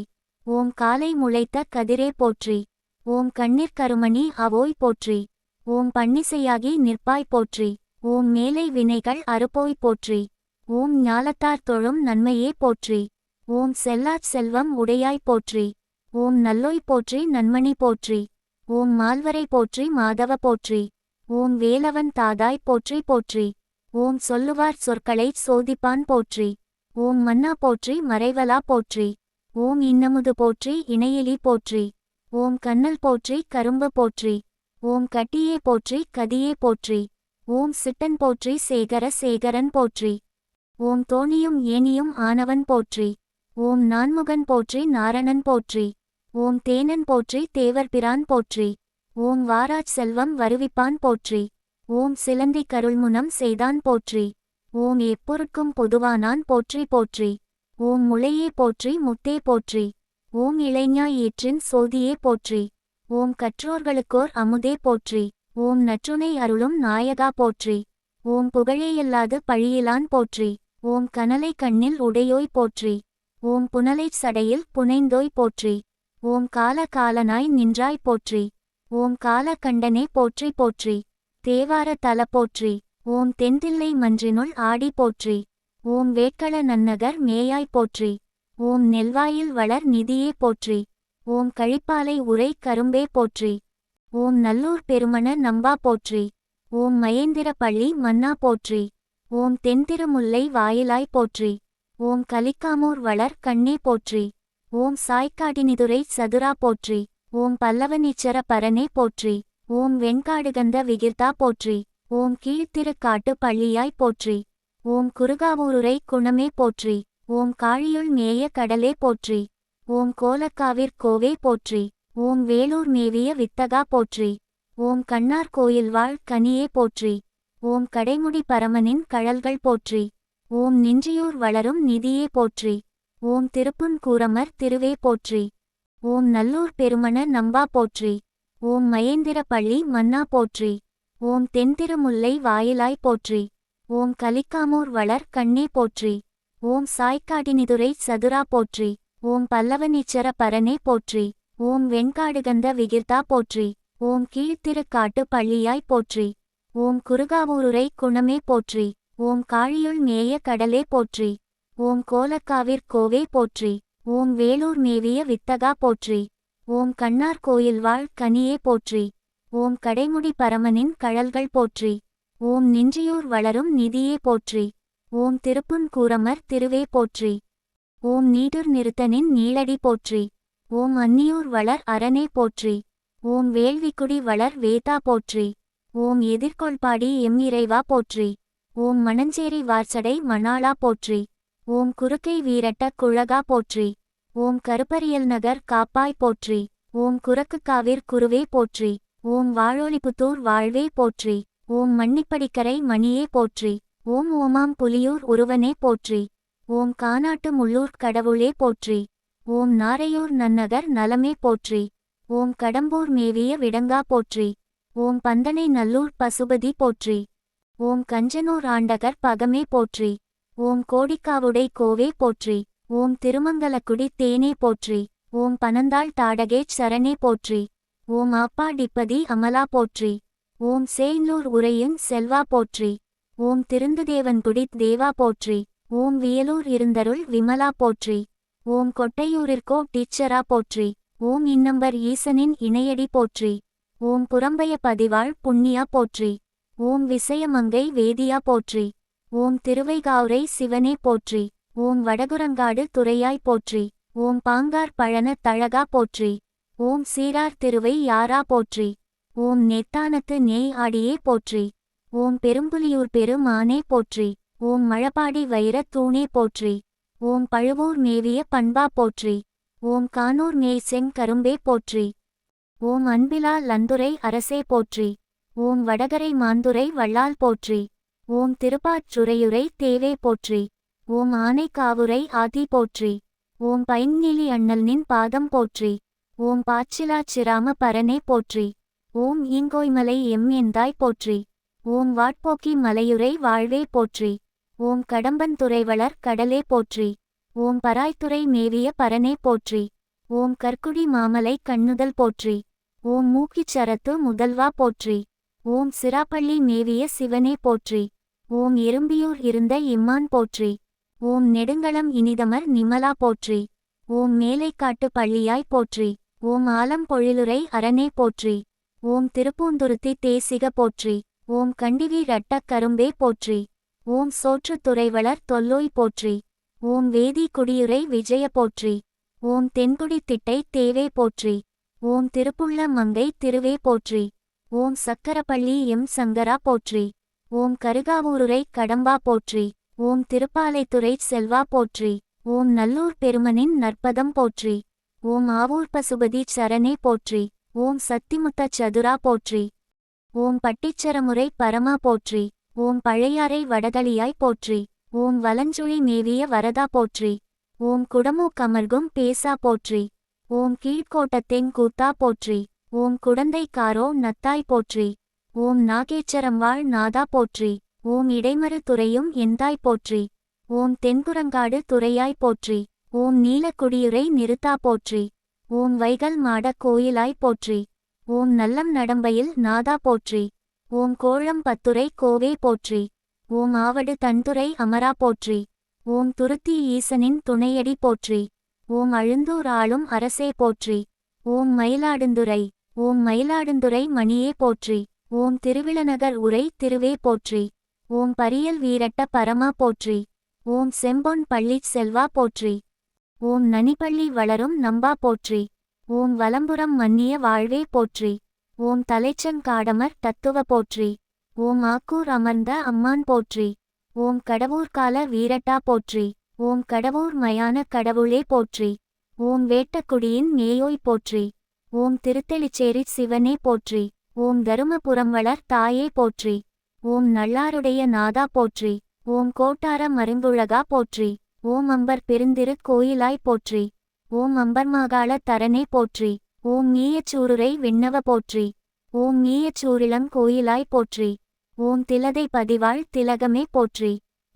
[SPEAKER 1] ஓம் காலை முளைத்த கதிரே போற்றி. ஓம் கண்ணீர் கருமணி அவோய் போற்றி. ஓம் பன்னிசையாகி நிற்பாய் போற்றி. ஓம் மேலை வினைகள் அறுப்போய் போற்றி. ஓம் ஞாலத்தார் தொழும் நன்மையே போற்றி. ஓம் செல்லாச் செல்வம் உடையாய் போற்றி. ஓம் நல்லோய் போற்றி நன்மணி போற்றி. ஓம் மால்வரை போற்றி மாதவ போற்றி. ஓம் வேலவன் தாதாய் போற்றி போற்றி. ஓம் சொல்லுவார் சொற்களைச் சோதிப்பான் போற்றி. ஓம் மன்னா போற்றி மறைவலா போற்றி. ஓம் இன்னமுது போற்றி இணையிலி போற்றி. ஓம் கண்ணல் போற்றி கரும்பு போற்றி. ஓம் கட்டியே போற்றி கதியே போற்றி. ஓம் சிட்டன் போற்றி சேகர சேகரன் போற்றி. ஓம் தோணியும் ஏனியும் ஆனவன் போற்றி. ஓம் நான்முகன் போற்றி நாரணன் போற்றி. ஓம் தேனன் போற்றி தேவர்பிரான் போற்றி. ஓம் வாராச் செல்வம் வருவிப்பான் போற்றி. ஓம் சிலந்தி கருள்முனம் செய்தான் போற்றி. ஓம் எப்பொருட்கும் பொதுவானான் போற்றி போற்றி. ஓம் முளையே போற்றி முத்தே போற்றி. ஓம் இளைஞாய் ஈற்றின் சோதியே போற்றி. ஓம் கற்றோர்களுக்கோர் அமுதே போற்றி. ஓம் நற்றுணை அருளும் நாயகா போற்றி. ஓம் புகழேயல்லாது பழியிலான் போற்றி. ஓம் கனலை கண்ணில் உடையோய் போற்றி. ஓம் புனலைச் சடையில் புனைந்தோய் போற்றி. ஓம் கால காலனாய் நின்றாய் போற்றி. ஓம் கால கண்டனே போற்றி போற்றி. தேவார தல போற்றி. ஓம் தென்தில்லை மன்றினுள் ஆடி போற்றி. ஓம் வேட்கள நன்னகர் மேயாய் போற்றி. ஓம் நெல்வாயில் வளர் நிதியே போற்றி. ஓம் கழிப்பாலை உரை கரும்பே போற்றி. ஓம் நல்லூர் பெருமண நம்பா போற்றி. ஓம் மயேந்திர பள்ளி மன்னா போற்றி. ஓம் தென்திருமுல்லை வாயிலாய் போற்றி. ஓம் கலிக்காமூர் வளர் கண்ணே போற்றி. ஓம் சாய்க்காடினிதுரை சதுரா போற்றி. ஓம் பல்லவனீச்சர பரனே போற்றி. ஓம் வெண்காடுகந்த விகிர்தா போற்றி. ஓம் கீழ்த்திருக்காட்டு பள்ளியாய் போற்றி. ஓம் குருகாவூருரை குணமே போற்றி. ஓம் காழியுள் மேய கடலே போற்றி. ஓம் கோலக்காவிற் கோவே போற்றி. ஓம் வேலூர் மேவிய வித்தகா போற்றி. ஓம் கண்ணார் கோயில் வாழ் கனியே போற்றி. ஓம் கடைமுடி பரமனின் கழல்கள் போற்றி. ஓம் நின்றியூர் வளரும் நிதியே போற்றி. ஓம் திருப்புன் கூரமர் திருவே போற்றி. ஓம் நல்லூர் பெருமண நம்பா போற்றி. ஓம் மயேந்திர பள்ளி மன்னா போற்றி. ஓம் தென்திருமுல்லை வாயிலாய் போற்றி. ஓம் கலிக்காமூர் வளர் கண்ணே போற்றி. ஓம் சாய்க்காடினிதுரை சதுரா போற்றி. ஓம் பல்லவனீச்சர பரனே போற்றி. ஓம் வெண்காடுகந்த விகிர்தா போற்றி. ஓம் கீழ்த்திருக்காட்டு பள்ளியாய் போற்றி. ஓம் குருகாவூருரை குணமே போற்றி. ஓம் காழியுள் மேய கடலே போற்றி. ஓம் கோலக்காவிற் கோவே போற்றி. ஓம் வேலூர் மேவிய வித்தகா போற்றி. ஓம் கண்ணார் கோயில் வாழ் கனியே போற்றி. ஓம் கடைமுடி பரமனின் கழல்கள் போற்றி. ஓம் நின்றியூர் வளரும் நிதியே போற்றி. ஓம் திருப்புன் கூரமர் திருவே போற்றி. ஓம் நீடுர் நிறுத்தனின் நீளடி போற்றி. ஓம் அன்னியூர் வளர் அரணே போற்றி. ஓம் வேள்விக்குடி வளர் வேதா போற்றி. ஓம் எதிர்கொள்பாடி எம் இறைவா போற்றி. ஓம் மணஞ்சேரி வார்சடை மணாளா போற்றி. ஓம் குறுக்கை வீரட்ட குழகா போற்றி. ஓம் கருப்பரியல் நகர் காப்பாய் போற்றி. ஓம் குரக்குக்காவிற் குருவே போற்றி. ஓம் வாழோலிபுத்தூர் வாழ்வே போற்றி. ஓம் மன்னிப்படிக்கரை மணியே போற்றி. ஓம் ஓமாம் புலியூர் உருவனே போற்றி. ஓம் கானாட்டு முள்ளூர் கடவுளே போற்றி. ஓம் நாரையூர் நன்னகர் நலமே போற்றி. ஓம் கடம்பூர் மேவிய விடங்கா போற்றி. ஓம் பந்தனை நல்லூர் பசுபதி போற்றி. ஓம் கஞ்சனூர் ஆண்டகர் பகமே போற்றி. ஓம் கோடிக்காவுடை கோவே போற்றி. ஓம் திருமங்கலக்குடி தேனே போற்றி. ஓம் பனந்தாள் தாடகேச் சரணே போற்றி. ஓம் ஆப்பாடிப்பதி அமலா போற்றி. ஓம் சேய்லூர் உரையின் செல்வா போற்றி. ஓம் திருந்துதேவன்குடி தேவா போற்றி. ஓம் வியலூர் இருந்தருள் விமலா போற்றி. ஓம் கொட்டையூரிற்கோ டீச்சரா போற்றி. ஓம் இன்னம்பர் ஈசனின் இணையடி போற்றி. ஓம் புறம்பய பதிவாள் புண்ணியா போற்றி. ஓம் விசயமங்கை வேதியா போற்றி. ஓம் திருவைகாவுரை சிவனே போற்றி. ஓம் வடகுரங்காடு துறையாய் போற்றி. ஓம் பாங்கார் பழன தழகா போற்றி. ஓம் சீரார் திருவை யாரா போற்றி. ஓம் நெத்தானத்து நெய் ஆடியே போற்றி. ஓம் பெரும்புலியூர் பெருமானே போற்றி. ஓம் மழபாடி வைரத் தூணே போற்றி. ஓம் பழுவூர் மேவிய பண்பா போற்றி. ஓம் கானூர் மேய் செங்கரும்பே போற்றி. ஓம் அன்பிலா லந்துரை அரசே போற்றி. ஓம் வடகரை மாந்துரை வள்ளால் போற்றி. ஓம் திருப்பாற்றுறையுரை தேவே போற்றி. ஓம் ஆனைக்காவுரை ஆதி போற்றி. ஓம் பைந்நீலி அண்ணல்னின் பாதம் போற்றி. ஓம் பாச்சிலாச் சிராம பரனே போற்றி. ஓம் ஈங்கோய்மலை எந்தாய் போற்றி. ஓம் வாட்போக்கி மலையுரை வாழ்வே போற்றி. ஓம் கடம்பன் துறைவளர் கடலே போற்றி. ஓம் பராய்த்துறை மேவிய பரனே போற்றி. ஓம் கற்குடி மாமலை கண்ணுதல் போற்றி. ஓம் மூக்கிச்சரத்து முதல்வா போற்றி. ஓம் சிராப்பள்ளி மேவிய சிவனே போற்றி. ஓம் எறும்பியூர் இருந்த இம்மான் போற்றி. ஓம் நெடுங்களம் இனிதமர் நிமலா போற்றி. ஓம் மேலைக்காட்டு பள்ளியாய் போற்றி. ஓம் ஆலம் பொழிலுரை அரணே போற்றி. ஓம் திருப்பூந்துருத்தி தேசிக போற்றி. ஓம் கண்டிவி ரட்டக் கரும்பே போற்றி. ஓம் சோற்று துறைவளர் தொல்லோய் போற்றி. ஓம் வேதி குடியுரை விஜய போற்றி. ஓம் தென்குடி திட்டை தேவே போற்றி. ஓம் திருப்புள்ள மங்கை திருவே போற்றி. ஓம் சக்கரப்பள்ளி சங்கரா போற்றி. ஓம் கருகாவூருரை கடம்பா போற்றி. ஓம் திருப்பாலைத்துறை செல்வா போற்றி. ஓம் நல்லூர் பெருமனின் நற்பதம் போற்றி. ஓம் ஆவூர் பசுபதி சரணே போற்றி. ஓம் சத்திமுத்த சதுரா போற்றி. ஓம் பட்டிச்சரமுறை பரமா போற்றி. ஓம் பழையாறை வடதளியாய் போற்றி. ஓம் வலஞ்சுழி மேவிய வரதா போற்றி. ஓம் குடமூ கமர்கும் பேசா போற்றி. ஓம் கீழ்கோட்டத்தெங் கூத்தா போற்றி. ஓம் குடந்தை காரோ நத்தாய் போற்றி. ஓம் நாகேச்சரம்வாழ் நாதா போற்றி. ஓம் இடைமறு துறையும் எந்தாய் போற்றி. ஓம் தென்குரங்காடு துறையாய் போற்றி. ஓம் நீலக்குடியுரை நிறுத்தா போற்றி. ஓம் வைகல் மாட கோயிலாய் போற்றி. ஓம் நல்லம் நடம்பையில் நாதா போற்றி. ஓம் கோழம் பத்துரை கோவே போற்றி. ஓம் ஆவடு தன்துறை அமரா போற்றி. ஓம் துருத்தி ஈசனின் துணையடி போற்றி. ஓம் அழுந்தூர் ஆளும் அரசே போற்றி. ஓம் மயிலாடுந்துறை. ஓம் மயிலாடுந்துறை மணியே போற்றி. ஓம் திருவிழநகர் உரை திருவே போற்றி. ஓம் பரியல் வீரட்ட பரமா போற்றி. ஓம் செம்பொன் பள்ளிச் செல்வா போற்றி. ஓம் நனிப்பள்ளி வளரும் நம்பா போற்றி. ஓம் வலம்புறம் மன்னிய வாழ்வே போற்றி. ஓம் தலைச்சங்காடமர் தத்துவ போற்றி. ஓம் ஆக்கூர் அமர்ந்த அம்மான் போற்றி. ஓம் கடவூர்கால வீரட்டா போற்றி. ஓம் கடவூர் மயான கடவுளே போற்றி. ஓம் வேட்டக்குடியின் மேயோய் போற்றி. ஓம் திருத்தெளிச்சேரி சிவனே போற்றி. ஓம் தருமபுரம் வளர் தாயே போற்றி. ஓம் நல்லாருடைய நாதா போற்றி. ஓம் கோட்டார மருங்குழகா போற்றி. ஓம் அம்பர் பெருந்திரு கோயிலாய் போற்றி. ஓம் அம்பர்மாகாள தரனே போற்றி. ஓம் மீயச்சூருரை விண்ணவ போற்றி. ஓம் மீயச்சூரிளம் கோயிலாய் போற்றி. ஓம் திலதை பதிவாள் திலகமே போற்றி.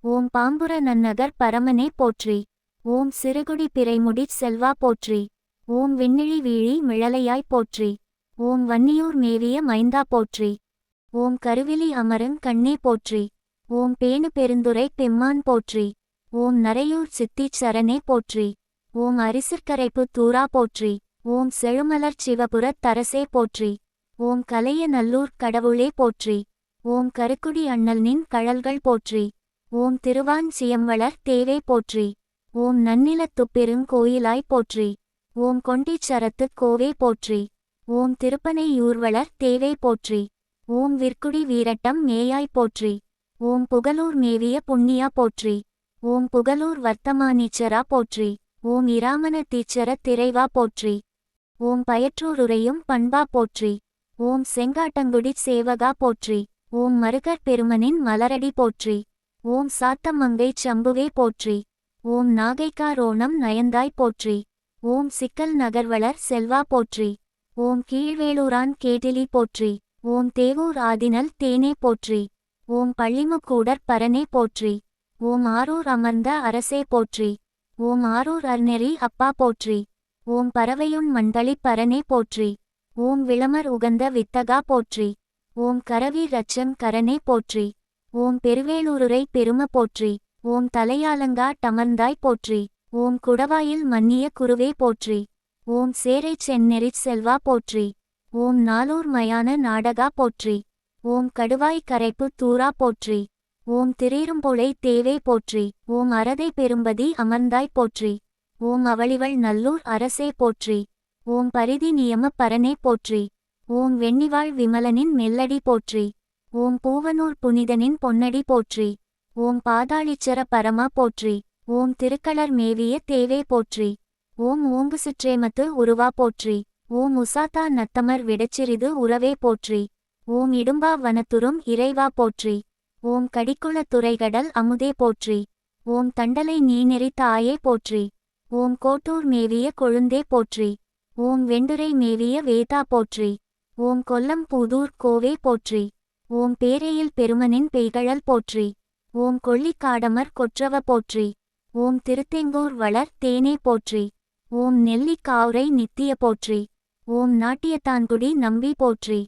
[SPEAKER 1] ஓம் பாம்புர நன்னகர் பரமனே போற்றி. ஓம் சிறுகுடி பிறைமுடிச் செல்வா போற்றி. ஓம் விண்ணிழி வீழி மிழலையாய் போற்றி. ஓம் வன்னியூர் மேவிய மைந்தா போற்றி. ஓம் கருவிலி அமருங் கண்ணே போற்றி. ஓம் பேணு பெருந்துரை பெம்மான் போற்றி. ஓம் நரையூர் சித்திச் சரணே போற்றி. ஓம் அரிசிற்கரைப்பு தூரா போற்றி. ஓம் செழுமலர் சிவபுரத் தரசே போற்றி. ஓம் கலைய நல்லூர் கடவுளே போற்றி. ஓம் கருக்குடி அண்ணல்னின் கழல்கள் போற்றி. ஓம் திருவான் சியம்வளர் தேவே போற்றி. ஓம் நன்னிலத்துப்பெருங் கோயிலாய் போற்றி. ஓம் கொண்டீச்சரத்துக் கோவே போற்றி. ஓம் திருப்பனை யூர்வளர் தேவே போற்றி. ஓம் விற்குடி வீரட்டம் மேயாய் போற்றி. ஓம் புகலூர் மேவிய புண்ணியா போற்றி. ஓம் புகலூர் வர்த்தமானீச்சரா போற்றி. ஓம் இராமன தீச்சர திரைவா போற்றி. ஓம் பயற்றூருரையும் பண்பா போற்றி. ஓம் செங்காட்டங்குடிச் சேவகா போற்றி. ஓம் மருகர் பெருமனின் மலரடி போற்றி. ஓம் சாத்தமங்கைச் சம்புவே போற்றி. ஓம் நாகைக்காரோணம் நயந்தாய் போற்றி. ஓம் சிக்கல் நகர்வளர் செல்வா போற்றி. ஓம் கீழ்வேளூரான் கேட்டிலி போற்றி. ஓம் தேவூர் ஆதினல் தேனே போற்றி. ஓம் பள்ளிமுக்கூடற் பரனே போற்றி. ஓம் ஆரூர் அமர்ந்த அரசே போற்றி. ஓம் ஆரூர் அர்நெறி அப்பா போற்றி. ஓம் பறவையுண் மண்பளிப் பரனே போற்றி. ஓம் விளமர் உகந்த வித்தகா போற்றி. ஓம் கரவீர் ரச்சம் கரனே போற்றி. ஓம் பெருவேளூருரை பெரும போற்றி. ஓம் தலையாலங்கா டமர்ந்தாய் போற்றி. ஓம் குடவாயில் மன்னிய குருவே போற்றி. ஓம் சேரைச் செந்நெறிச் செல்வா போற்றி. ஓம் நாளூர் மயான நாடகா போற்றி. ஓம் கடுவாய் கரைப்பு தூரா போற்றி. ஓம் திரீரும்பொழை தேவே போற்றி. ஓம் அரதை பெரும்பதி அமர்ந்தாய் போற்றி. ஓம் அவளிவள் நல்லூர் அரசே போற்றி. ஓம் பரிதி நியம பரனே போற்றி. ஓம் வெண்ணிவாழ் விமலனின் மெல்லடி போற்றி. ஓம் பூவனூர் புனிதனின் பொன்னடி போற்றி. ஓம் பாதாளிச்சர பரமா போற்றி. ஓம் திருக்களர் மேவிய தேவே போற்றி. ஓம் ஓம்பு சுற்றேமத்து உருவா போற்றி. ஓம் உசாத்தா நத்தமர் விடச்சிறிது உறவே போற்றி. ஓம் இடும்பா வனத்துறும் இறைவா போற்றி. ஓம் கடிக்குள துறைகடல் அமுதே போற்றி. ஓம் தண்டலை நீநெறி தாயே போற்றி. ஓம் கோட்டூர் மேவிய கொழுந்தே போற்றி. ஓம் வெண்டுரை மேவிய வேதா போற்றி. ஓம் கொல்லம் பூதூர் கோவே போற்றி. ஓம் பேரையில் பெருமனின் பெய்கழல் போற்றி. ஓம் கொள்ளிக்காடமர் கொற்றவ போற்றி. ஓம் திருத்தெங்கூர் வளர் தேனே போற்றி. ஓம் நெல்லிக்காவுரை நித்திய போற்றி. ஓம் நாட்டியத்தான்குடி நம்பி போற்றி.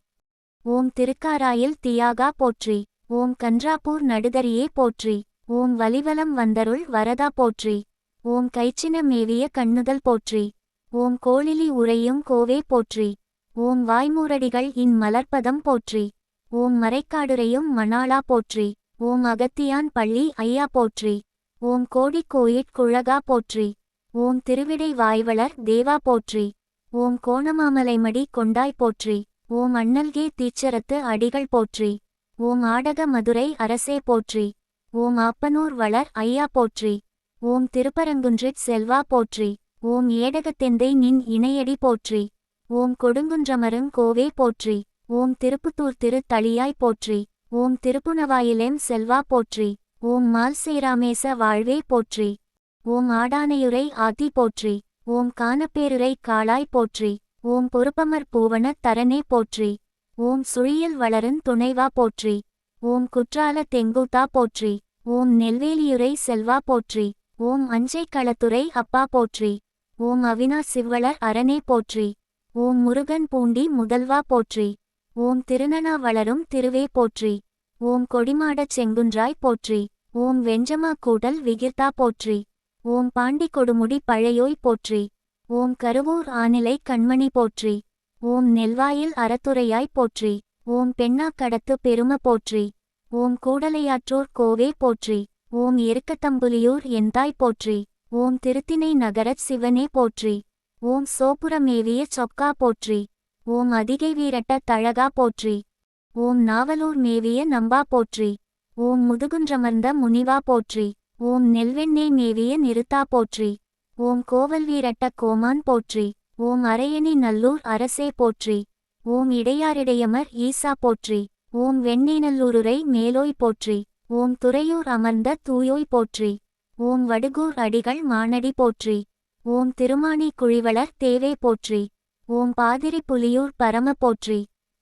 [SPEAKER 1] ஓம் திருக்காராயில் தியாகா போற்றி. ஓம் கன்றாப்பூர் நடுதரியே போற்றி. ஓம் வலிவலம் வந்தருள் வரதா போற்றி. ஓம் கைச்சின மேவிய கண்ணுதல் போற்றி. ஓம் கோளிலி உறையும் கோவே போற்றி. ஓம் வாய்மூரடிகள் இன் மலர்ப்பதம் போற்றி. ஓம் மறைக்காடுரையும் மணாளா போற்றி. ஓம் அகத்தியான் பள்ளி ஐயா போற்றி. ஓம் கோடிக்கோயிற் குழகா போற்றி. ஓம் திருவிடை வாய்வளர் தேவா போற்றி. ஓம் கோணமாமலைமடி கொண்டாய் போற்றி. ஓம் அண்ணல்கே தீச்சரத்து அடிகள் போற்றி. ஓம் ஆடக மதுரை அரசே போற்றி. ஓம் ஆப்பனூர் வளர் ஐயா போற்றி. ஓம் திருப்பரங்குன்றிற் செல்வா போற்றி. ஓம் ஏடகத்தெந்தை நின் இணையடி போற்றி. ஓம் கொடுங்குன்றமருங் கோவே போற்றி. ஓம் திருப்புத்தூர் திரு தளியாய் போற்றி. ஓம் திருப்புணவாயிலெம் செல்வா போற்றி. ஓம் மால் சேராமேச வாழ்வே போற்றி. ஓம் ஆடானையுரை ஆதி போற்றி. ஓம் கானப்பேருரை காளாய் போற்றி. ஓம் பொறுப்பமர் பூவன தரனே போற்றி. ஓம் சுழியில் வளருந் துணைவா போற்றி. ஓம் குற்றால தெங்கூத்தா போற்றி. ஓம் நெல்வேலியுரை செல்வா போற்றி. ஓம் அஞ்சை களத்துறை அப்பா போற்றி. ஓம் அவினா சிவ்வளர் அரணே போற்றி. ஓம் முருகன் பூண்டி முதல்வா போற்றி. ஓம் திருநனா வளரும் திருவே போற்றி. ஓம் கொடிமாடச் செங்குன்றாய் போற்றி. ஓம் வெஞ்சமா கூடல் விகிர்த்தா போற்றி. ஓம் பாண்டி கொடுமுடி பழையோய் போற்றி. ஓம் கருவூர் ஆனிலை கண்மணி போற்றி. ஓம் நெல்வாயில் அறத்துறையாய் போற்றி. ஓம் பெண்ணா கடத்து பெரும போற்றி. ஓம் கூடலையாற்றோர் கோவே போற்றி. ஓம் எருக்கத்தம்புலியூர் எந்தாய் போற்றி. ஓம் திருத்தினை நகரச் சிவனே போற்றி. ஓம் சோபுரமேவிய சொக்கா போற்றி. ஓம் அதிகை வீரட்ட தழகா போற்றி. ஓம் நாவலூர் மேவிய நம்பா போற்றி. ஓம் முதுகுன்றமர்ந்த முனிவா போற்றி. ஓம் நெல்வெண்ணே மேவிய நிறுத்தா போற்றி. ஓம் கோவல் வீரட்ட கோமான் போற்றி. ஓம் அரையணி நல்லூர் அரசே போற்றி. ஓம் இடையாரிடையமர் ஈசா போற்றி. ஓம் வெண்ணேநல்லூருரை மேலோய் போற்றி. ஓம் துறையூர் அமர்ந்த தூயோய் போற்றி. ஓம் வடுகூர் அடிகள் மானடி போற்றி. ஓம் திருமானி குழிவளர் தேவே போற்றி. ஓம் பாதிரி புலியூர் பரம போற்றி.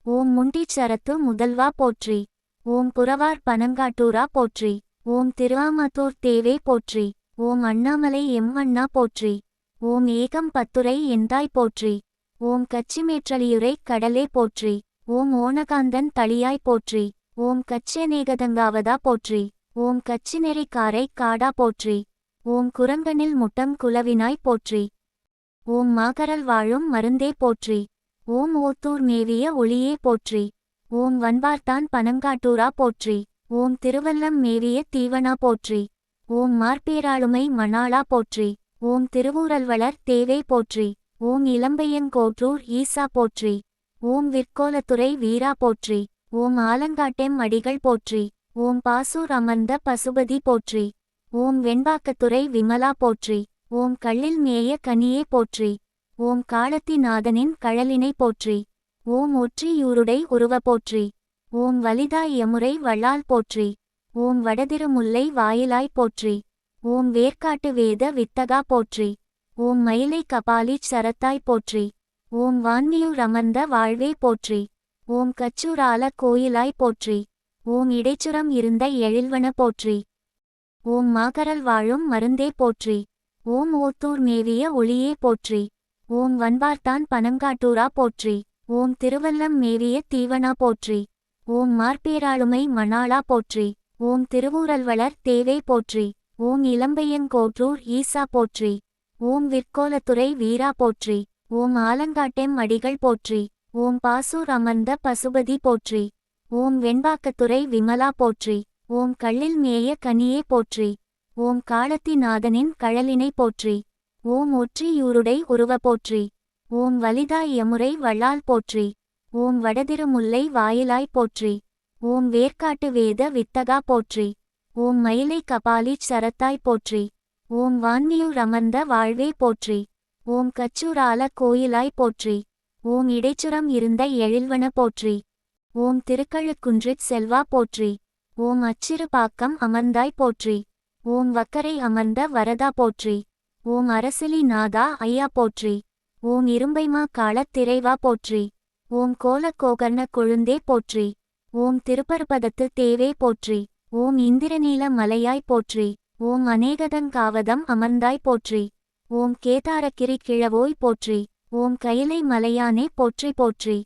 [SPEAKER 1] ஓம் முண்டீச்சரத்து முதல்வா போற்றி. ஓம் புறவார் பனங்காட்டூரா போற்றி. ஓம் திருவாமத்தூர் தேவே போற்றி. ஓம் அண்ணாமலை எம்மண்ணா போற்றி. ஓம் ஏகம் பத்துரை எந்தாய் போற்றி. ஓம் கச்சிமேற்றலியுரை கடலே போற்றி. ஓம் ஓனகாந்தன் தளியாய் போற்றி. ஓம் கச்சநேகதங்காவதா போற்றி. ஓம் கச்சிநெறி காரை காடா போற்றி. ஓம் குரங்கனில் முட்டம் குலவினாய் போற்றி. ஓம் மாகரல் வாழும் மருந்தே போற்றி. ஓம் ஓத்தூர் மேவிய ஒளியே போற்றி. ஓம் வன்பார்த்தான் பனங்காட்டூரா போற்றி. ஓம் திருவல்லம் மேவிய தீவனா போற்றி. ஓம் மார்பேராளுமை மணாளா போற்றி. ஓம் திருவூரல்வளர் தேவே போற்றி. ஓம் இளம்பையங்கோற்றூர் ஈசா போற்றி. ஓம் விற்கோலத்துறை வீரா போற்றி. ஓம் ஆலங்காட்டெம் அடிகள் போற்றி. ஓம் பாசூர் அமர்ந்த பசுபதி போற்றி. ஓம் வெண்பாக்கத்துறை விமலா போற்றி. ஓம் கள்ளில் மேய கனியே போற்றி. ஓம் காலத்திநாதனின் கழலினை போற்றி. ஓம் ஒற்றியூருடை உருவ போற்றி. ஓம் வலிதாய் யமுரை வள்ளால் போற்றி. ஓம் வடதிருமுல்லை வாயிலாய் போற்றி. ஓம் வேர்க்காட்டு வேத வித்தகா போற்றி. ஓம் மயிலை கபாலீச் சரத்தாய் போற்றி. ஓம் வான்மியூர் அமர்ந்த வாழ்வே போற்றி. ஓம் கச்சூரால கோயிலாய் போற்றி. ஓம் இடைச்சுரம் இருந்த எழில்வன போற்றி. ஓம் மாகரல் வாழும் மருந்தே போற்றி. ஓம் ஓத்தூர் மேவிய ஒளியே போற்றி. ஓம் வன்பார்த்தான் பனங்காட்டூரா போற்றி. ஓம் திருவல்லம் மேவிய தீவனா போற்றி. ஓம் மார்பேராளுமை மணாளா போற்றி. ஓம் திருவூரல்வளர் தேவே போற்றி. ஓம் இளம்பையங்கோற்றூர் ஈசா போற்றி. ஓம் விற்கோலத்துறை வீரா போற்றி. ஓம் ஆலங்காட்டெம் அடிகள் போற்றி. ஓம் பாசூர் அமர்ந்த பசுபதி போற்றி. ஓம் வெண்பாக்கத்துறை விமலா போற்றி. ஓம் கள்ளில் மேய கனியே போற்றி. ஓம் காலத்திநாதனின் கழலினை போற்றி. ஓம் ஒற்றியூருடை உருவ போற்றி. ஓம் வலிதாய் யமுரை வள்ளால் போற்றி. ஓம் வடதிருமுல்லை வாயிலாய் போற்றி. ஓம் வேர்க்காட்டு வேத வித்தகா போற்றி. ஓம் மயிலை கபாலீச் சரத்தாய் போற்றி. ஓம் வான்மியூர் அமர்ந்த வாழ்வே போற்றி. ஓம் கச்சூரால கோயிலாய் போற்றி. ஓம் இடைச்சுரம் இருந்த எழில்வன போற்றி. ஓம் திருக்கழுக்குன்றிற் செல்வா போற்றி. ஓம் அச்சிறுபாக்கம் அமர்ந்தாய் போற்றி. ஓம் வக்கரை அமர்ந்த வரதா போற்றி. ஓம் அரசிலி நாதா ஐயா போற்றி. ஓம் இரும்பைமா காலத் திரைவா போற்றி. ஓம் கோலக்கோகர்ண கொழுந்தே போற்றி. ஓம் திருப்பருப்பதத்து தேவே போற்றி. ஓம் இந்திரநீல மலையாய் போற்றி. ஓம் அநேகதங்காவதம் அமர்ந்தாய் போற்றி. ஓம் கேதாரகிரி கிழவோய் போற்றி. ஓம் கயிலை மலையானே போற்றி போற்றி.